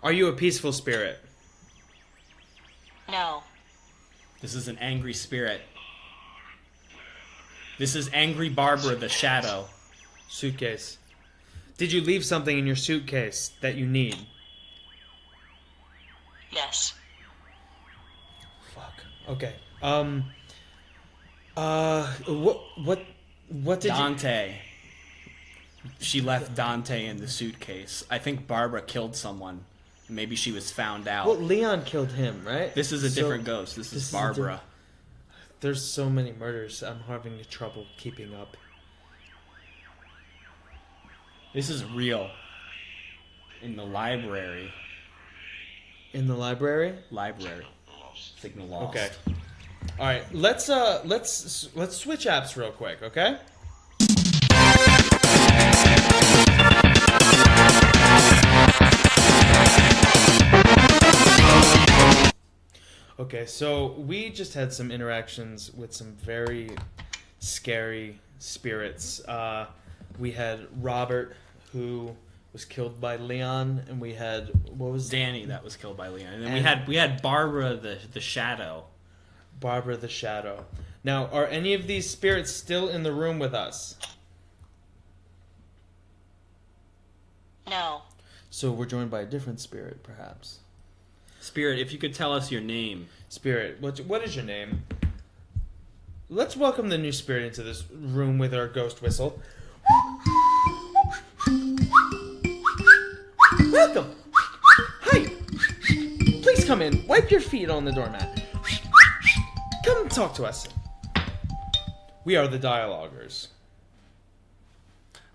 A: Are you a peaceful spirit?
C: No.
B: This is an angry spirit. This is angry Barbara the shadow.
A: Suitcase. Did you leave something in your suitcase that you need?
C: Yes.
A: Fuck. Okay. What did you...
B: Dante. She left Dante in the suitcase. I think Barbara killed someone. Maybe she was found out.
A: Well, Leon killed him, right?
B: This is a
A: So-
B: different ghost. This is
A: is a
B: Barbara.
A: There's so many murders. I'm having trouble keeping up.
B: This is real. In the library.
A: In the library?
B: Library. Signal lost.
A: Okay. All right. Let's switch apps real quick, okay? Okay, so we just had some interactions with some very scary spirits. We had Robert, who was killed by Leon, and we had
B: Danny that was killed by Leon. And then we had Barbara the shadow.
A: Barbara the Shadow. Now, are any of these spirits still in the room with us?
C: No.
A: So we're joined by a different spirit, perhaps.
B: Spirit, if you could tell us your name.
A: Spirit, what is your name? Let's welcome the new spirit into this room with our ghost whistle. Welcome! Hi! Please come in. Wipe your feet on the doormat. Come talk to us. We are the DIE-aloguers.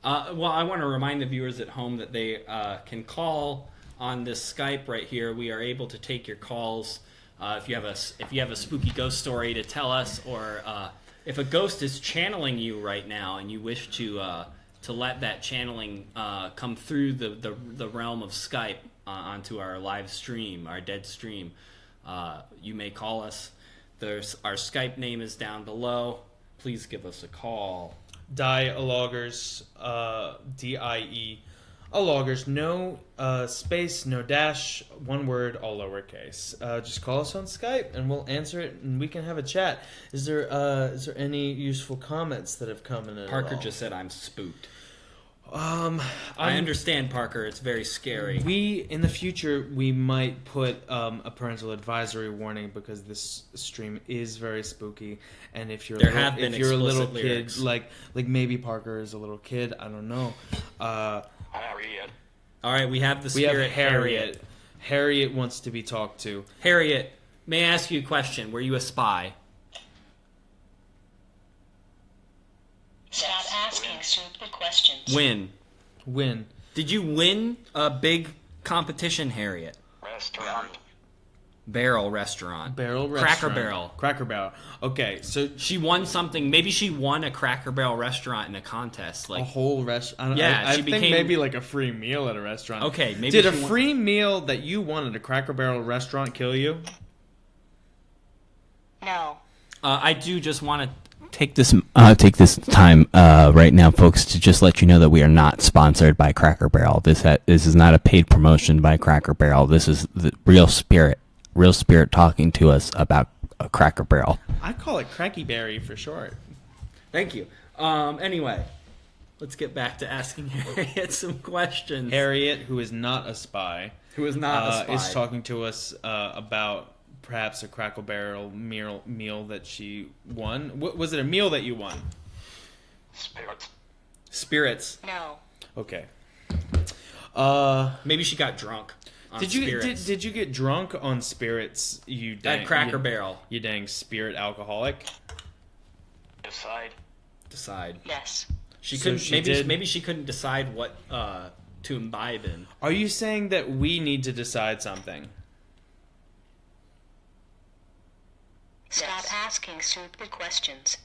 B: Well, I want to remind the viewers at home that they can call on this Skype right here. We are able to take your calls if you have a spooky ghost story to tell us, or if a ghost is channeling you right now and you wish to to let that channeling come through the realm of Skype onto our live stream, our dead stream, you may call us. Our Skype name is down below. Please give us a call.
A: DIE-aloguers, DIE-aloguers, no space, no dash, one word, all lowercase. Just call us on Skype and we'll answer it and we can have a chat. Is there any useful comments that have come in?
B: Parker just said I'm spooked.
A: I
B: understand, Parker. It's very scary.
A: In the future, we might put a parental advisory warning because this stream is very spooky. And if you're a little kid, like maybe Parker is a little kid, I don't know.
E: Harriet.
B: All right, we have the spirit Harriet.
A: Harriet wants to be talked to.
B: Harriet, may I ask you a question? Were you a spy?
C: Stop asking stupid questions.
B: Win. Did you win a big competition, Harriet?
E: Restaurant.
B: Barrel restaurant. Cracker Barrel.
A: Okay, so
B: she won something. Maybe she won a Cracker Barrel restaurant in a contest. Like
A: a whole restaurant.
B: Yeah,
A: I think maybe like a free meal at a restaurant.
B: Okay, maybe
A: did a free meal that you won at a Cracker Barrel restaurant kill you?
C: No.
B: I do just want to take this time right now, folks, to just let you know that we are not sponsored by Cracker Barrel. This is not a paid promotion by Cracker Barrel. This is the real spirit talking to us about a Cracker Barrel.
A: I call it Cracky Berry for short.
B: Thank you. Anyway, let's get back to asking Harriet some questions.
A: Harriet, who is not a spy,
B: is
A: talking to us about perhaps a Cracker Barrel meal that she won. Was it a meal that you won?
E: Spirits.
C: No.
A: Okay.
B: Maybe she got drunk.
A: Did you get drunk on spirits?
B: At Cracker Barrel.
A: You dang spirit alcoholic.
E: Decide.
C: Yes.
B: She couldn't. Maybe she couldn't decide what to imbibe in.
A: Are you saying that we need to decide something?
C: Stop asking stupid questions.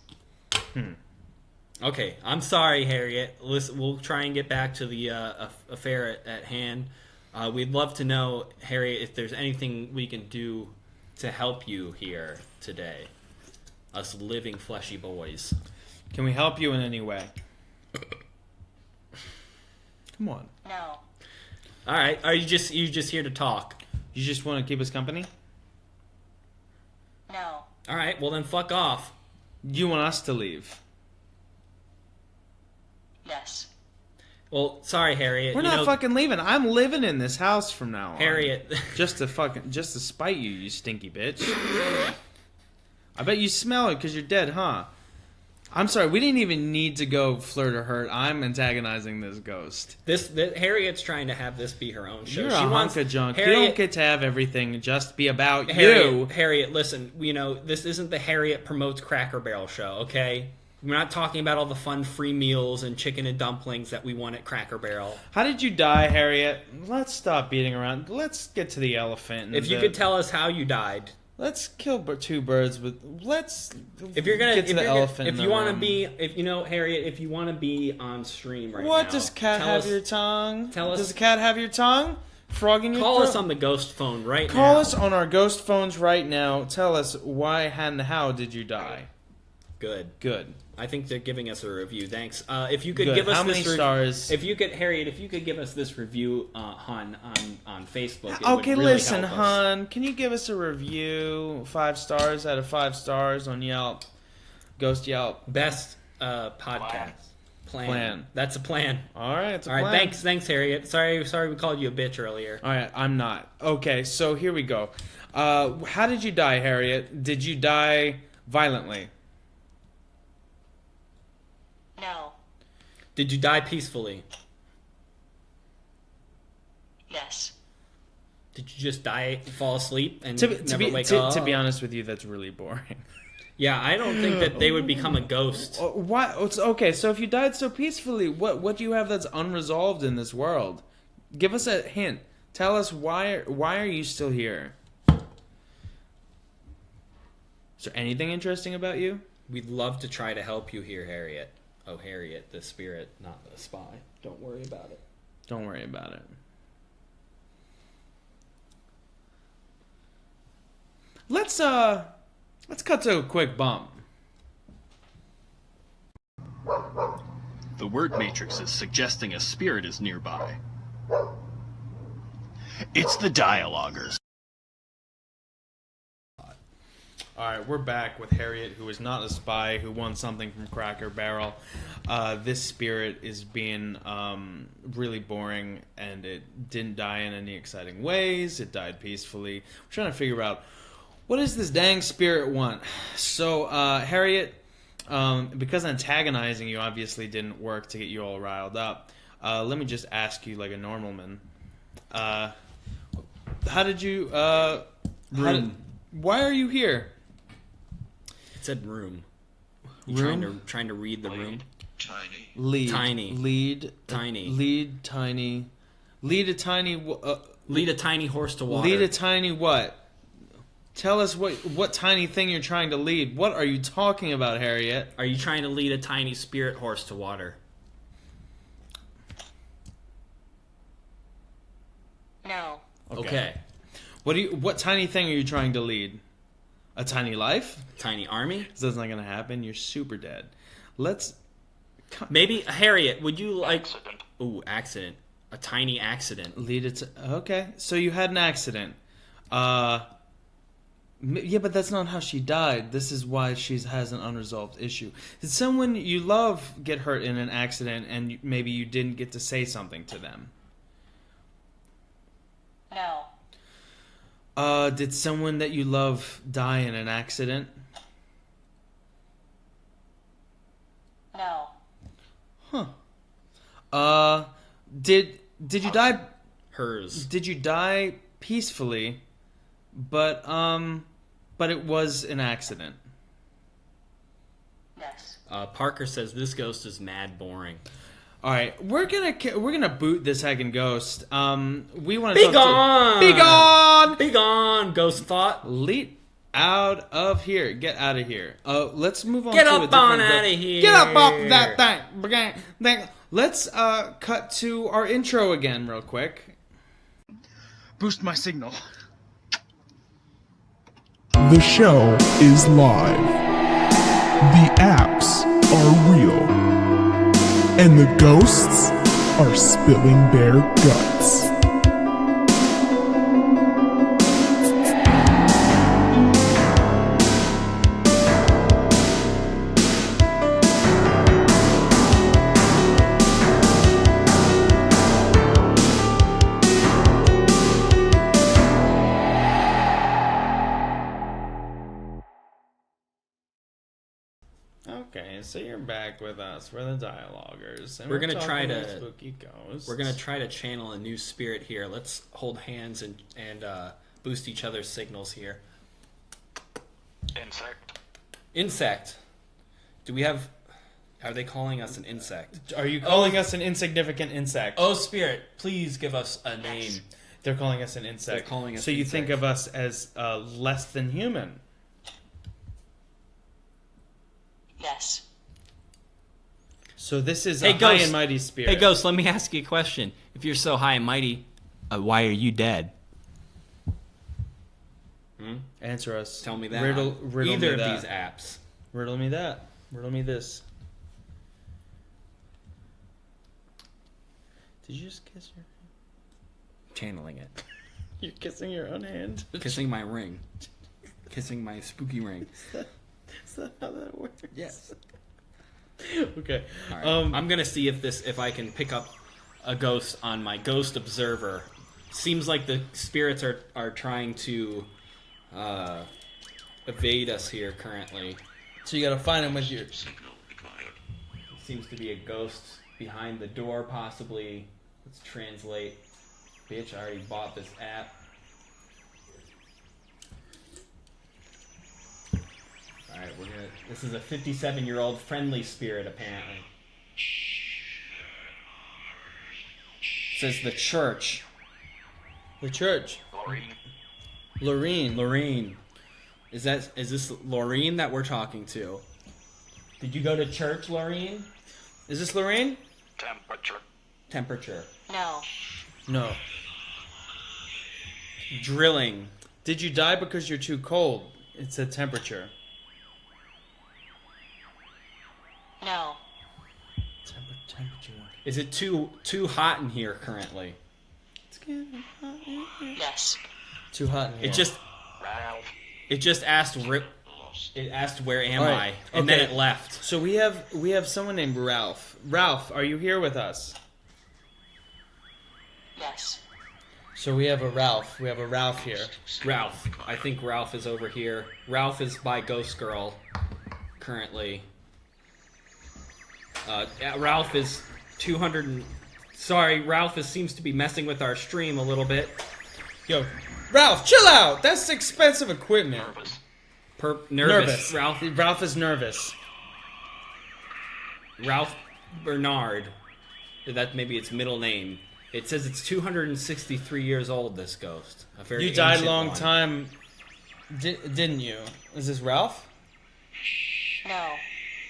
B: Okay, I'm sorry, Harriet. Listen, we'll try and get back to the affair at hand. We'd love to know, Harriet, if there's anything we can do to help you here today. Us living fleshy boys.
A: Can we help you in any way? Come on.
C: No.
B: All right. Are you just here to talk?
A: You just want to keep us company?
C: No.
B: All right. Well, then fuck off.
A: You want us to leave?
C: Yes.
B: Well, sorry, Harriet.
A: We're not fucking leaving. I'm living in this house from now on.
B: Harriet.
A: just to spite you, you stinky bitch. I bet you smell it because you're dead, huh? I'm sorry, we didn't even need to go flirt or hurt. I'm antagonizing this ghost.
B: Harriet's trying to have this be her own show.
A: You're a hunk of junk. You don't get to have everything just be about you.
B: Harriet, listen, this isn't the Harriet Promotes Cracker Barrel show, okay? We're not talking about all the fun free meals and chicken and dumplings that we won at Cracker Barrel.
A: How did you die, Harriet? Let's stop beating around. Let's get to the elephant.
B: If you could tell us how you died.
A: Let's kill two birds with.
B: If you're gonna
A: get to the elephant.
B: If you want to be, Harriet, if you want to be on stream right now.
A: What does cat have your tongue?
B: Tell us.
A: Does a cat have your tongue? Frog in your
B: Call
A: throat?
B: us on the ghost phone right now.
A: Call us on our ghost phones right now. Tell us why and how did you die? Good.
B: I think they're giving us a review. Thanks. If you could
A: Good.
B: give us
A: how many stars?
B: Harriet, if you could give us this review, Hun, on Facebook.
A: Okay, listen, Hun. Can you give us a review? 5 stars out of 5 stars on Yelp. Ghost Yelp.
B: Best podcast plan. That's a plan.
A: All right, it's a
B: plan.
A: All
B: right, thanks, Harriet. Sorry, we called you a bitch earlier.
A: All right, I'm not. Okay, so here we go. How did you die, Harriet? Did you die violently?
C: No.
B: Did you die peacefully?
C: Yes.
B: Did you just fall asleep and
A: never
B: wake up?
A: To be honest with you, that's really boring.
B: Yeah, I don't think that they would become a ghost.
A: Why? Okay, so if you died so peacefully, what do you have that's unresolved in this world? Give us a hint. Tell us why are you still here? Is there anything interesting about you?
B: We'd love to try to help you here, Harriet. Oh, Harriet, the spirit, not the spy. Don't worry about it.
A: Don't worry about it. Let's cut to a quick bump.
E: The word matrix is suggesting a spirit is nearby. It's the DIE-aloguers.
A: Alright, we're back with Harriet, who is not a spy, who won something from Cracker Barrel. This spirit is being really boring, and it didn't die in any exciting ways. It died peacefully. We're trying to figure out, what does this dang spirit want? So, Harriet, because antagonizing you obviously didn't work to get you all riled up, let me just ask you like a normal man. How did you... why are you here?
B: It said room.
A: Room?
B: Trying to read the room.
E: Tiny.
A: Lead.
B: Tiny.
A: Lead.
B: Tiny.
A: Lead tiny. Lead a tiny...
B: lead a tiny horse to water.
A: lead a tiny what? Tell us what tiny thing you're trying to lead. What are you talking about, Harriet?
B: Are you trying to lead a tiny spirit horse to water?
C: No.
B: Okay.
A: What tiny thing are you trying to lead? A tiny life?
B: Tiny army?
A: That's not gonna happen. You're super dead. Let's...
B: Maybe, Harriet, would you like... Accident. Ooh, accident. A tiny accident.
A: Lead it to... Okay, so you had an accident. Yeah, but that's not how she died. This is why she has an unresolved issue. Did someone you love get hurt in an accident and maybe you didn't get to say something to them?
C: No.
A: Did someone that you love die in an accident?
C: No.
A: Huh. Did you die...
B: Hers.
A: Did you die peacefully, but it was an accident?
C: Yes.
B: Parker says this ghost is mad boring.
A: All right, we're gonna boot this heckin' ghost. We want to
B: Be gone!
A: Be gone!
B: Be gone, ghost thought.
A: Leap out of here! Get out of here! Let's move on.
B: Get
A: to a
B: up
A: different
B: on
A: ghost.
B: out of here!
A: Get up off that thing! Let's cut to our intro again, real quick.
E: Boost my signal.
D: The show is live. The apps are real. And the ghosts are spilling their guts.
A: Okay, so you're back with us. We're the DIE-aloguers, and
B: We're gonna
A: talking
B: try
A: about
B: to-
A: spooky ghosts.
B: We're gonna try to channel a new spirit here. Let's hold hands and boost each other's signals here. Insect. Do we have... Are they calling us an insect?
A: Are you calling us an insignificant insect?
B: Oh, spirit, please give us a name.
A: They're calling us an insect.
B: They're calling us
A: so you
B: insect.
A: think of us as less than human?
C: Yes.
A: So this is
B: Hey,
A: a high
B: Ghost.
A: and mighty spirit.
B: Hey, Ghost, let me ask you a question. If you're so high and mighty, why are you dead?
A: Answer us.
B: Tell me that.
A: Riddle
B: Either
A: me
B: of
A: that.
B: these apps.
A: Riddle me that. Riddle me this. Did you just kiss your...
B: Channeling it.
A: You're kissing your own hand?
B: Kissing my ring. Kissing my spooky ring.
A: Is that how that works?
B: Yes.
A: Okay.
B: All right. I'm gonna see if I can pick up a ghost on my ghost observer. Seems like the spirits are trying to evade us here currently.
A: So you gotta find him with your...
B: Seems to be a ghost behind the door, possibly. Let's translate. Bitch, I already bought this app. Alright, this is a 57-year-old friendly spirit, apparently. It says the church.
A: The church. Lorene.
B: Lorene. Is this Lorene that we're talking to? Did you go to church, Lorene?
A: Is this Lorraine?
B: Temperature.
C: No.
A: No.
B: Drilling.
A: Did you die because you're too cold? It said temperature.
C: No.
A: Temperature.
B: Is it too hot in here currently?
A: It's getting hot in here.
C: Yes.
A: Too hot in here.
B: It just asked it asked where am
A: All
B: I,
A: right.
B: and then
A: Okay.
B: it left.
A: So we have someone named Ralph. Ralph, are you here with us?
C: Yes.
A: So we have a Ralph. We have a Ralph here.
B: Ralph. I think Ralph is over here. Ralph is by Ghost Girl currently. Ralph is 200. Sorry, Ralph seems to be messing with our stream a little bit.
A: Yo, Ralph, chill out. That's expensive equipment.
B: Nervous.
A: Ralph is nervous.
B: Ralph Bernard. That maybe its middle name. It says it's 263 years old. This ghost. A very
A: You died a
B: ancient
A: long
B: one.
A: time, didn't you? Is this Ralph?
C: No.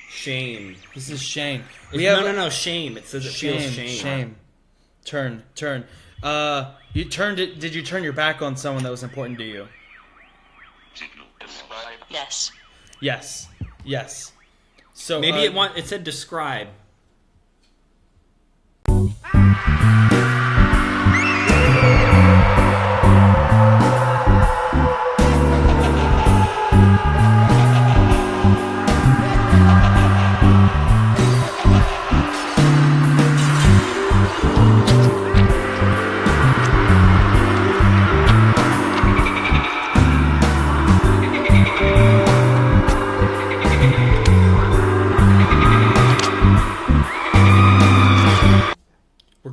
B: Shame.
A: This is Shane.
B: No. Shame. It says it feels shame.
A: Shame. Turn. You turned it. Did you turn your back on someone that was important to you?
C: Yes.
A: Yes. So
B: Maybe it said describe.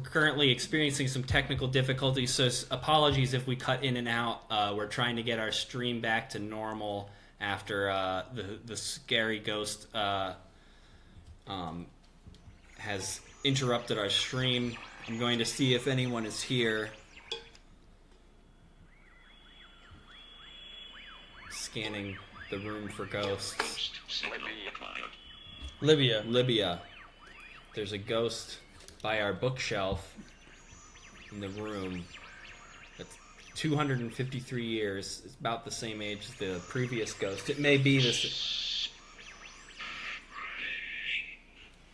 B: Currently experiencing some technical difficulties, so apologies if we cut in and out. We're trying to get our stream back to normal after the scary ghost has interrupted our stream. I'm going to see if anyone is here. Scanning the room for ghosts. Libya. There's a ghost by our bookshelf in the room. That's 253 years. It's about the same age as the previous ghost. It may be this.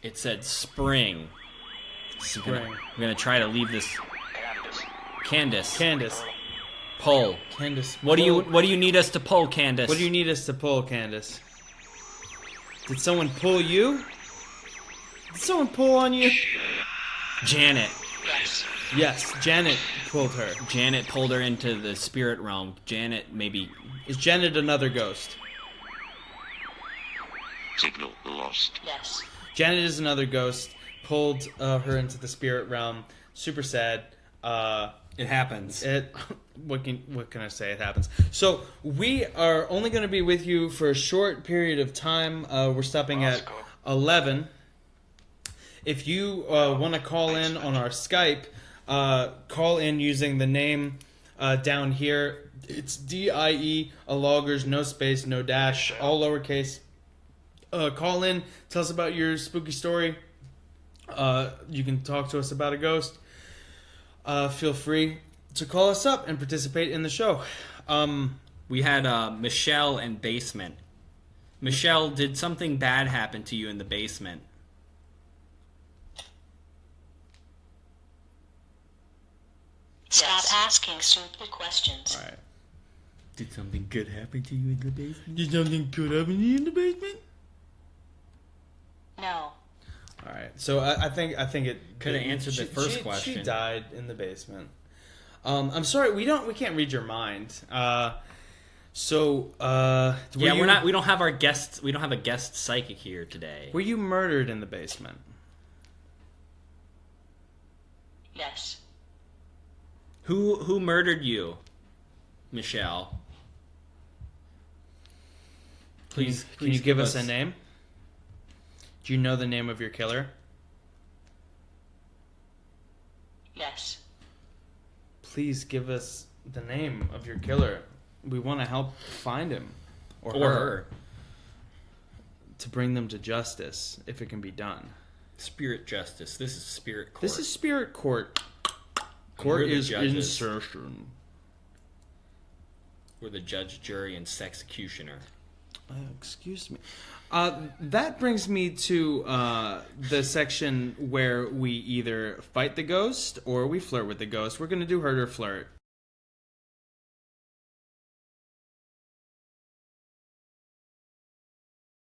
B: It said spring.
A: Spring.
B: I'm gonna try to leave this. Candace. Pull.
A: Candace.
B: What do you need us to pull, Candace?
A: What do you need us to pull, Candace? Did someone pull you? Did someone pull on you?
B: Janet.
C: Yes.
A: Yes, Janet pulled her.
B: Janet pulled her into the spirit realm. Janet maybe.
A: Is Janet another ghost?
E: Signal lost.
C: Yes.
A: Janet is another ghost. Pulled her into the spirit realm. Super sad.
B: It happens.
A: What can I say? It happens. So we are only going to be with you for a short period of time. We're stopping at 11. If you want to call in on our Skype, call in using the name down here. It's DIE-aloguers, no space, no dash, all lowercase. Call in, tell us about your spooky story. You can talk to us about a ghost. Feel free to call us up and participate in the show.
B: We had Michelle and Basement. Michelle, did something bad happen to you in the basement?
C: Stop asking stupid questions.
A: All right.
B: Did something good happen to you in the basement?
A: Did something good happen to you in the basement?
C: No.
A: All right. So I think it
B: Could have answered the first question.
A: She died in the basement. I'm sorry. We can't read your mind. We
B: don't have our guests. We don't have a guest psychic here today.
A: Were you murdered in the basement?
C: Yes.
B: Who murdered you, Michelle? Please,
A: Can you give us a name? Do you know the name of your killer?
C: Yes.
A: Please give us the name of your killer. We want to help find him or
B: her
A: to bring them to justice if it can be done.
B: Spirit justice. This is spirit court.
A: This is spirit court. Court is insertion.
B: We're the judge, jury, and sexecutioner.
A: Excuse me. That brings me to the section where we either fight the ghost or we flirt with the ghost. We're going to do hurt or flirt.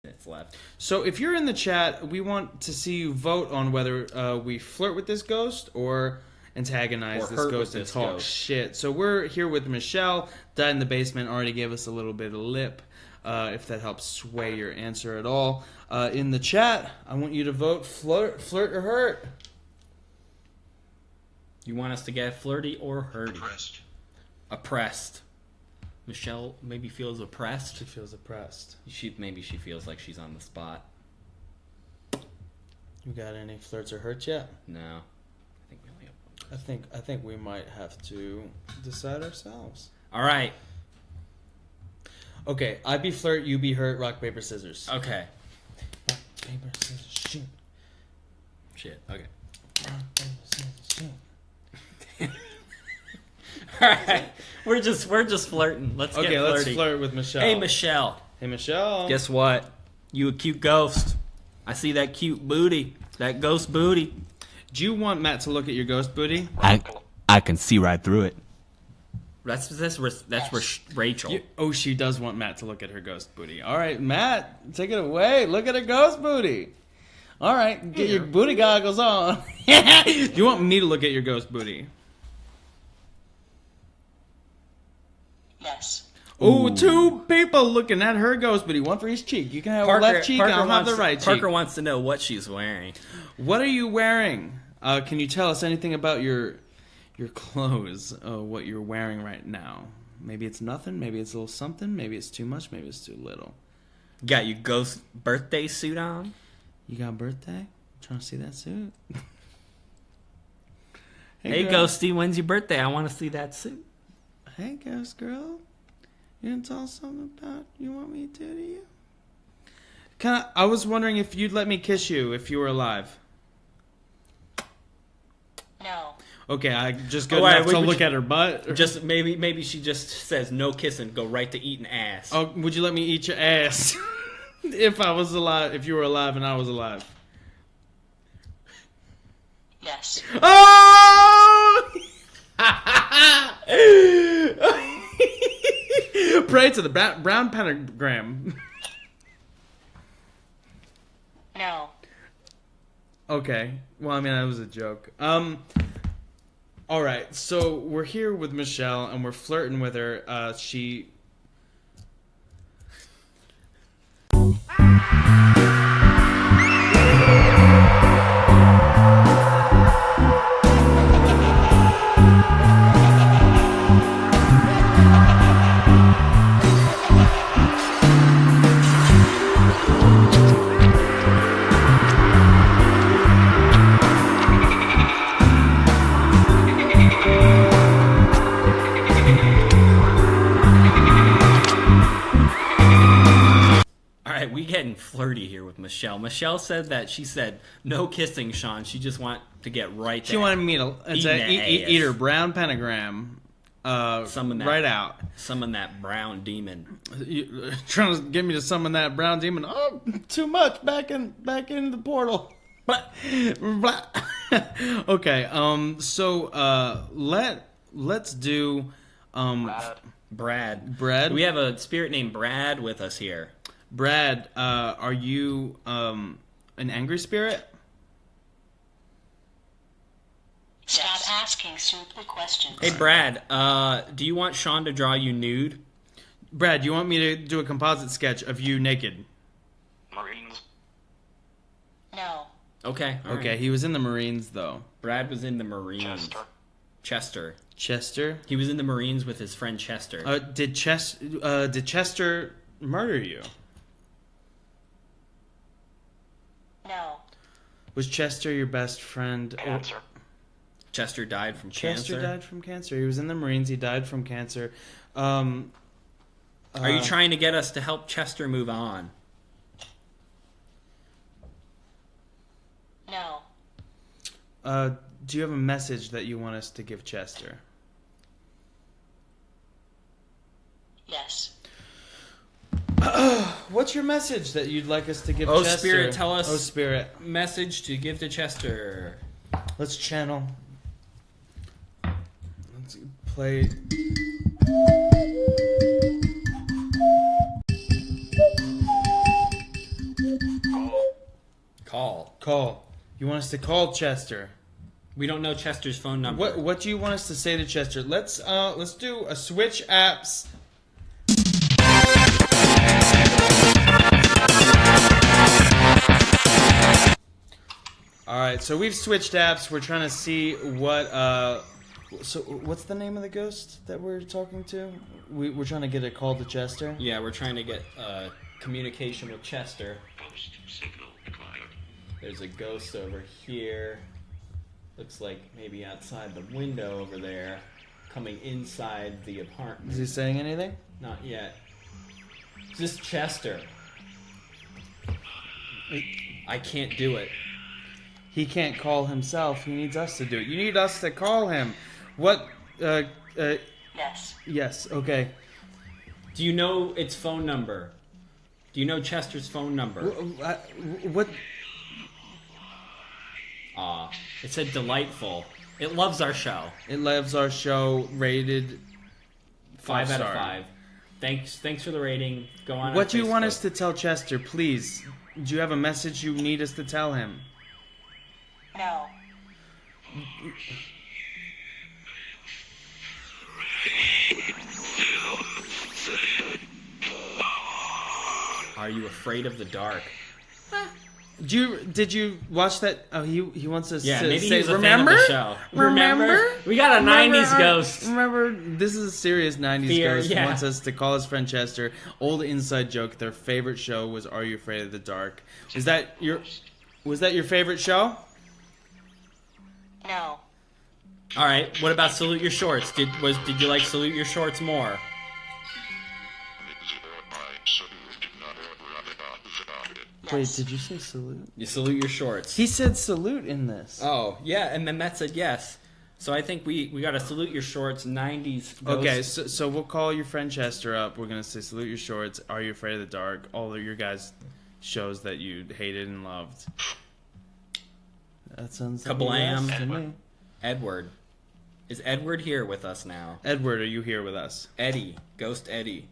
B: It's left.
A: So if you're in the chat, we want to see you vote on whether we flirt with this ghost or antagonize
B: Or
A: this
B: hurt
A: ghost
B: with
A: and
B: this
A: talk
B: ghost.
A: shit. So we're here with Michelle. Died in the basement already gave us a little bit of lip. If that helps sway your answer at all. In the chat, I want you to vote flirt or hurt.
B: You want us to get flirty or hurty?
E: Oppressed.
B: Oppressed. Michelle maybe feels oppressed.
A: She feels oppressed.
B: Maybe she feels like she's on the spot.
A: You got any flirts or hurts yet?
B: No. I think we only have one.
A: I think we might have to decide ourselves.
B: All right.
A: Okay, I be flirt, you be hurt, rock, paper, scissors.
B: Okay.
A: Rock, paper, scissors, shoot.
B: Shit. Okay.
A: Rock, paper, scissors, shoot.
B: All right. We're just flirting. Let's get flirty.
A: Let's flirt with Michelle.
B: Hey, Michelle.
A: Hey, Michelle.
B: Guess what? You a cute ghost. I see that cute booty. That ghost booty.
A: Do you want Matt to look at your ghost booty?
F: I can see right through it.
B: That's Rachel.
A: She does want Matt to look at her ghost booty. All right, Matt, take it away. Look at her ghost booty. All right, get your booty goggles on. Do you want me to look at your ghost booty?
C: Yes.
A: Oh, two people looking at her ghost booty. One for each cheek. You can have a left cheek, I'll have the right cheek.
B: Parker wants to know what she's wearing.
A: What are you wearing? Can you tell us anything about your clothes? What you're wearing right now? Maybe it's nothing. Maybe it's a little something. Maybe it's too much. Maybe it's too little.
B: You got your ghost birthday suit on?
A: You got a birthday? Trying to see that suit?
B: Hey,
A: girl.
B: Ghosty, when's your birthday? I want to see that suit.
A: Hey, ghost girl. You gonna tell us something about you want me to do to you? I was wondering if you'd let me kiss you if you were alive.
C: No.
A: Okay, I just good
B: Oh,
A: enough
B: wait,
A: to
B: would
A: look
B: you-
A: at her butt.
B: Just maybe she just says no kissing, go right to eating ass.
A: Oh, would you let me eat your ass if I was alive? If you were alive and I was alive?
C: Yes.
A: Oh! Pray to the brown pentagram.
C: No.
A: Okay. Well, I mean, that was a joke. All right. So we're here with Michelle, and we're flirting with her. She.
B: We getting flirty here with Michelle. Michelle said that she said no kissing, Sean. She just want to get right there.
A: She wanted me to eat her brown pentagram.
B: Summon that,
A: right out.
B: Summon that brown demon.
A: You, trying to get me to summon that brown demon. Oh, too much. Back in the portal. Okay. So let's do
B: Brad.
A: Brad.
B: We have a spirit named Brad with us here.
A: Brad, are you an angry spirit?
C: Stop asking stupid questions.
B: Hey, Brad, do you want Sean to draw you nude?
A: Brad, you want me to do a composite sketch of you naked?
E: Marines.
C: No.
B: Okay. all
A: Okay,
B: right.
A: he was in the Marines, though.
B: Brad was in the Marines.
E: Chester.
A: Chester?
B: He was in the Marines with his friend Chester.
A: Did Chester murder you?
C: No.
A: Was Chester your best friend?
E: Cancer.
B: Chester died from
A: Chester
B: cancer.
A: died from cancer. He was in the Marines. He died from cancer.
B: Are you trying to get us to help Chester move on?
C: No.
A: do you have a message that you want us to give Chester?
C: Yes.
A: What's your message that you'd like us to give
B: Oh,
A: Chester?
B: Spirit, tell us.
A: Oh, Spirit.
B: Message to give to Chester.
A: Let's channel. Let's play. Call. You want us to call Chester?
B: We don't know Chester's phone number.
A: What do you want us to say to Chester? Let's do a switch apps. All right, so we've switched apps. We're trying to see what. So what's the name of the ghost that we're talking to? We're trying to get a call to Chester.
B: Yeah, we're trying to get communication with Chester.
G: Ghost signal acquired.
B: There's a ghost over here. Looks like maybe outside the window over there. Coming inside the apartment.
A: Is he saying anything?
B: Not yet. Is this Chester? I can't do it.
A: He can't call himself. He needs us to do it. You need us to call him. What?
C: Yes.
A: Yes. Okay.
B: Do you know its phone number? Do you know Chester's phone number?
A: What?
B: It said delightful. It loves our show.
A: It loves our show. Rated
B: 5 out of
A: star.
B: 5. Thanks for the rating. Go on.
A: What do you want
B: Facebook.
A: us to tell Chester, please? Do you have a message you need us to tell him?
C: No.
B: Are you afraid of the dark?
A: Did you watch that? Oh, he wants us
B: Yeah,
A: to
B: maybe
A: say,
B: he's a
A: remember?
B: fan of the show. Remember? We got a 90s ghost.
A: Remember, this is a serious 90s
B: Fear,
A: ghost.
B: yeah.
A: He wants us to call his friend Chester. Old inside joke. Their favorite show was Are You Afraid of the Dark? Was that your favorite show?
C: No.
B: All right. What about Salute Your Shorts? Did you like Salute Your Shorts more?
A: Wait, did you say salute?
B: You Salute Your Shorts.
A: He said salute in this.
B: Oh yeah, and then Matt said yes. So I think we got to Salute Your Shorts 90s. Ghost.
A: Okay, so we'll call your friend Chester up. We're gonna say salute your shorts. Are You Afraid of the Dark? All of your guys' shows that you hated and loved. That sounds like
B: Kablam.
A: a yes to me.
B: Edward. Is Edward here with us now?
A: Edward, are you here with us?
B: Eddie. Ghost Eddie.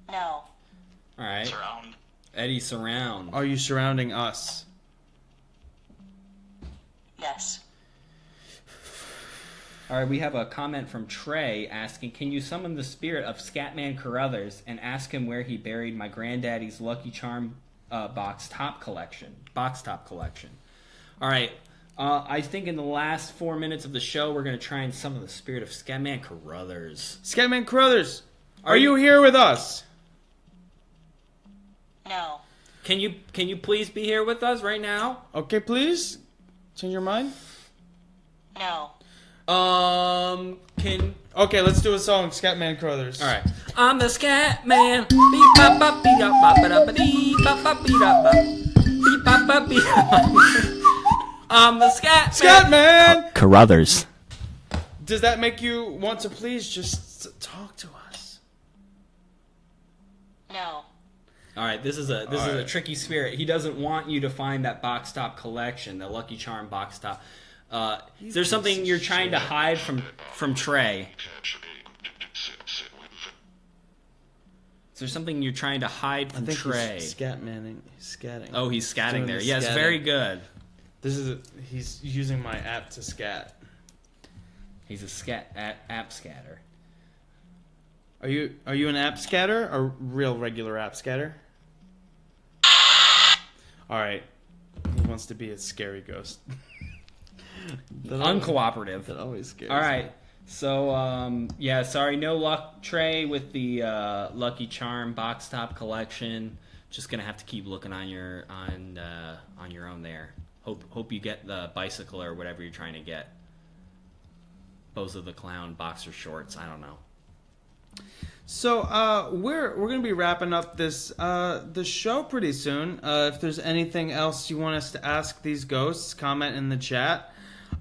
C: No.
B: All right.
G: Surround.
B: Eddie Surround.
A: Are you surrounding us?
C: Yes.
B: All right, we have a comment from Trey asking, can you summon the spirit of Scatman Carruthers and ask him where he buried my granddaddy's Lucky Charm box top collection? All right, I think in the last 4 minutes of the show, we're going to try and summon the spirit of Scatman Carruthers.
A: Scatman Carruthers, are you here with us?
C: No.
B: Can you please be here with us right now?
A: Okay, please. Change your mind?
C: No.
A: Okay, let's do a song, Scatman Carruthers.
B: All right. I'm the Scat Man. Beep bop bop beep up bop ba da ba dee bop bop beep up bop beep bop bop beep up. I'm the Scat Man.
A: Scatman!
F: Carruthers.
A: Does that make you want to please just talk to us?
C: No.
B: All right, this is a tricky spirit. He doesn't want you to find that box top collection, the Lucky Charm box top. Is there something you're trying to hide from Trey? Is there something you're trying to hide from Trey?
A: He's scatting.
B: Oh, he's scatting
A: doing
B: there.
A: the
B: Yes,
A: scatting.
B: very good.
A: He's using my app to scat.
B: He's a app scatter.
A: Are you an app scatter or real regular app scatter? All right. He wants to be a scary ghost.
B: Uncooperative.
A: That always scares
B: All
A: me.
B: right. So, yeah, sorry, no luck, Trey, with the Lucky Charm box top collection. Just gonna have to keep looking on your own there. Hope you get the bicycle or whatever you're trying to get. Bozo the Clown boxer shorts. I don't know.
A: So we're gonna be wrapping up this the show pretty soon. If there's anything else you want us to ask these ghosts, comment in the chat.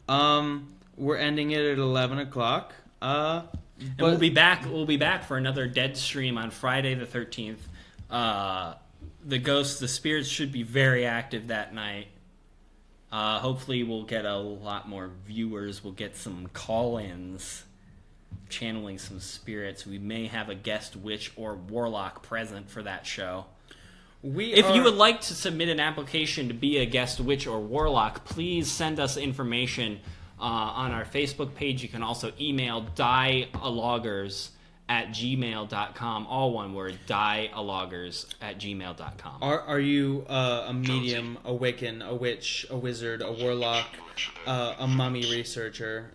A: We're ending it at 11 o'clock.
B: And we'll be back. We'll be back for another Dead Stream on Friday the 13th. The spirits should be very active that night. Hopefully, we'll get a lot more viewers. We'll get some call-ins, channeling some spirits. We may have a guest witch or warlock present for that show. If you would like to submit an application to be a guest witch or warlock, please send us information on our Facebook page. You can also email DIE-aloguers@gmail.com. All one word, DIE-aloguers@gmail.com.
A: Are you a medium, a Wiccan, a witch, a wizard, a warlock, a mummy researcher?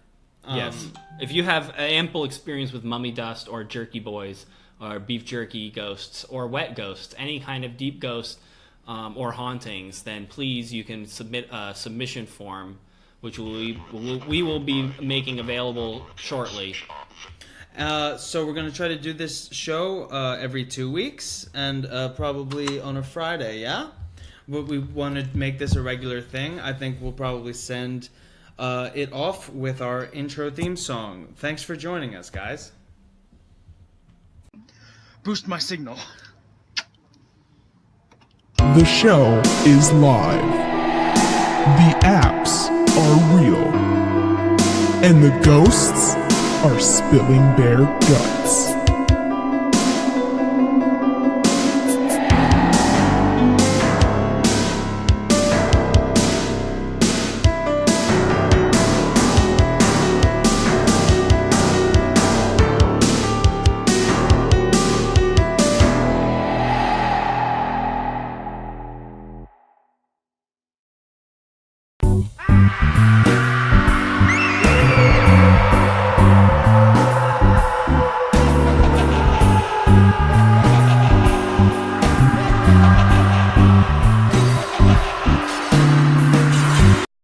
B: Yes. If you have ample experience with mummy dust or jerky boys or beef jerky ghosts or wet ghosts, any kind of deep ghost or hauntings, then please you can submit a submission form, which we will be making available shortly.
A: So we're going to try to do this show every 2 weeks and probably on a Friday, yeah? But we want to make this a regular thing. I think we'll probably send it off with our intro theme song. Thanks for joining us, guys.
E: Boost my signal.
D: The show is live. The apps are real. And the ghosts are spilling their guts.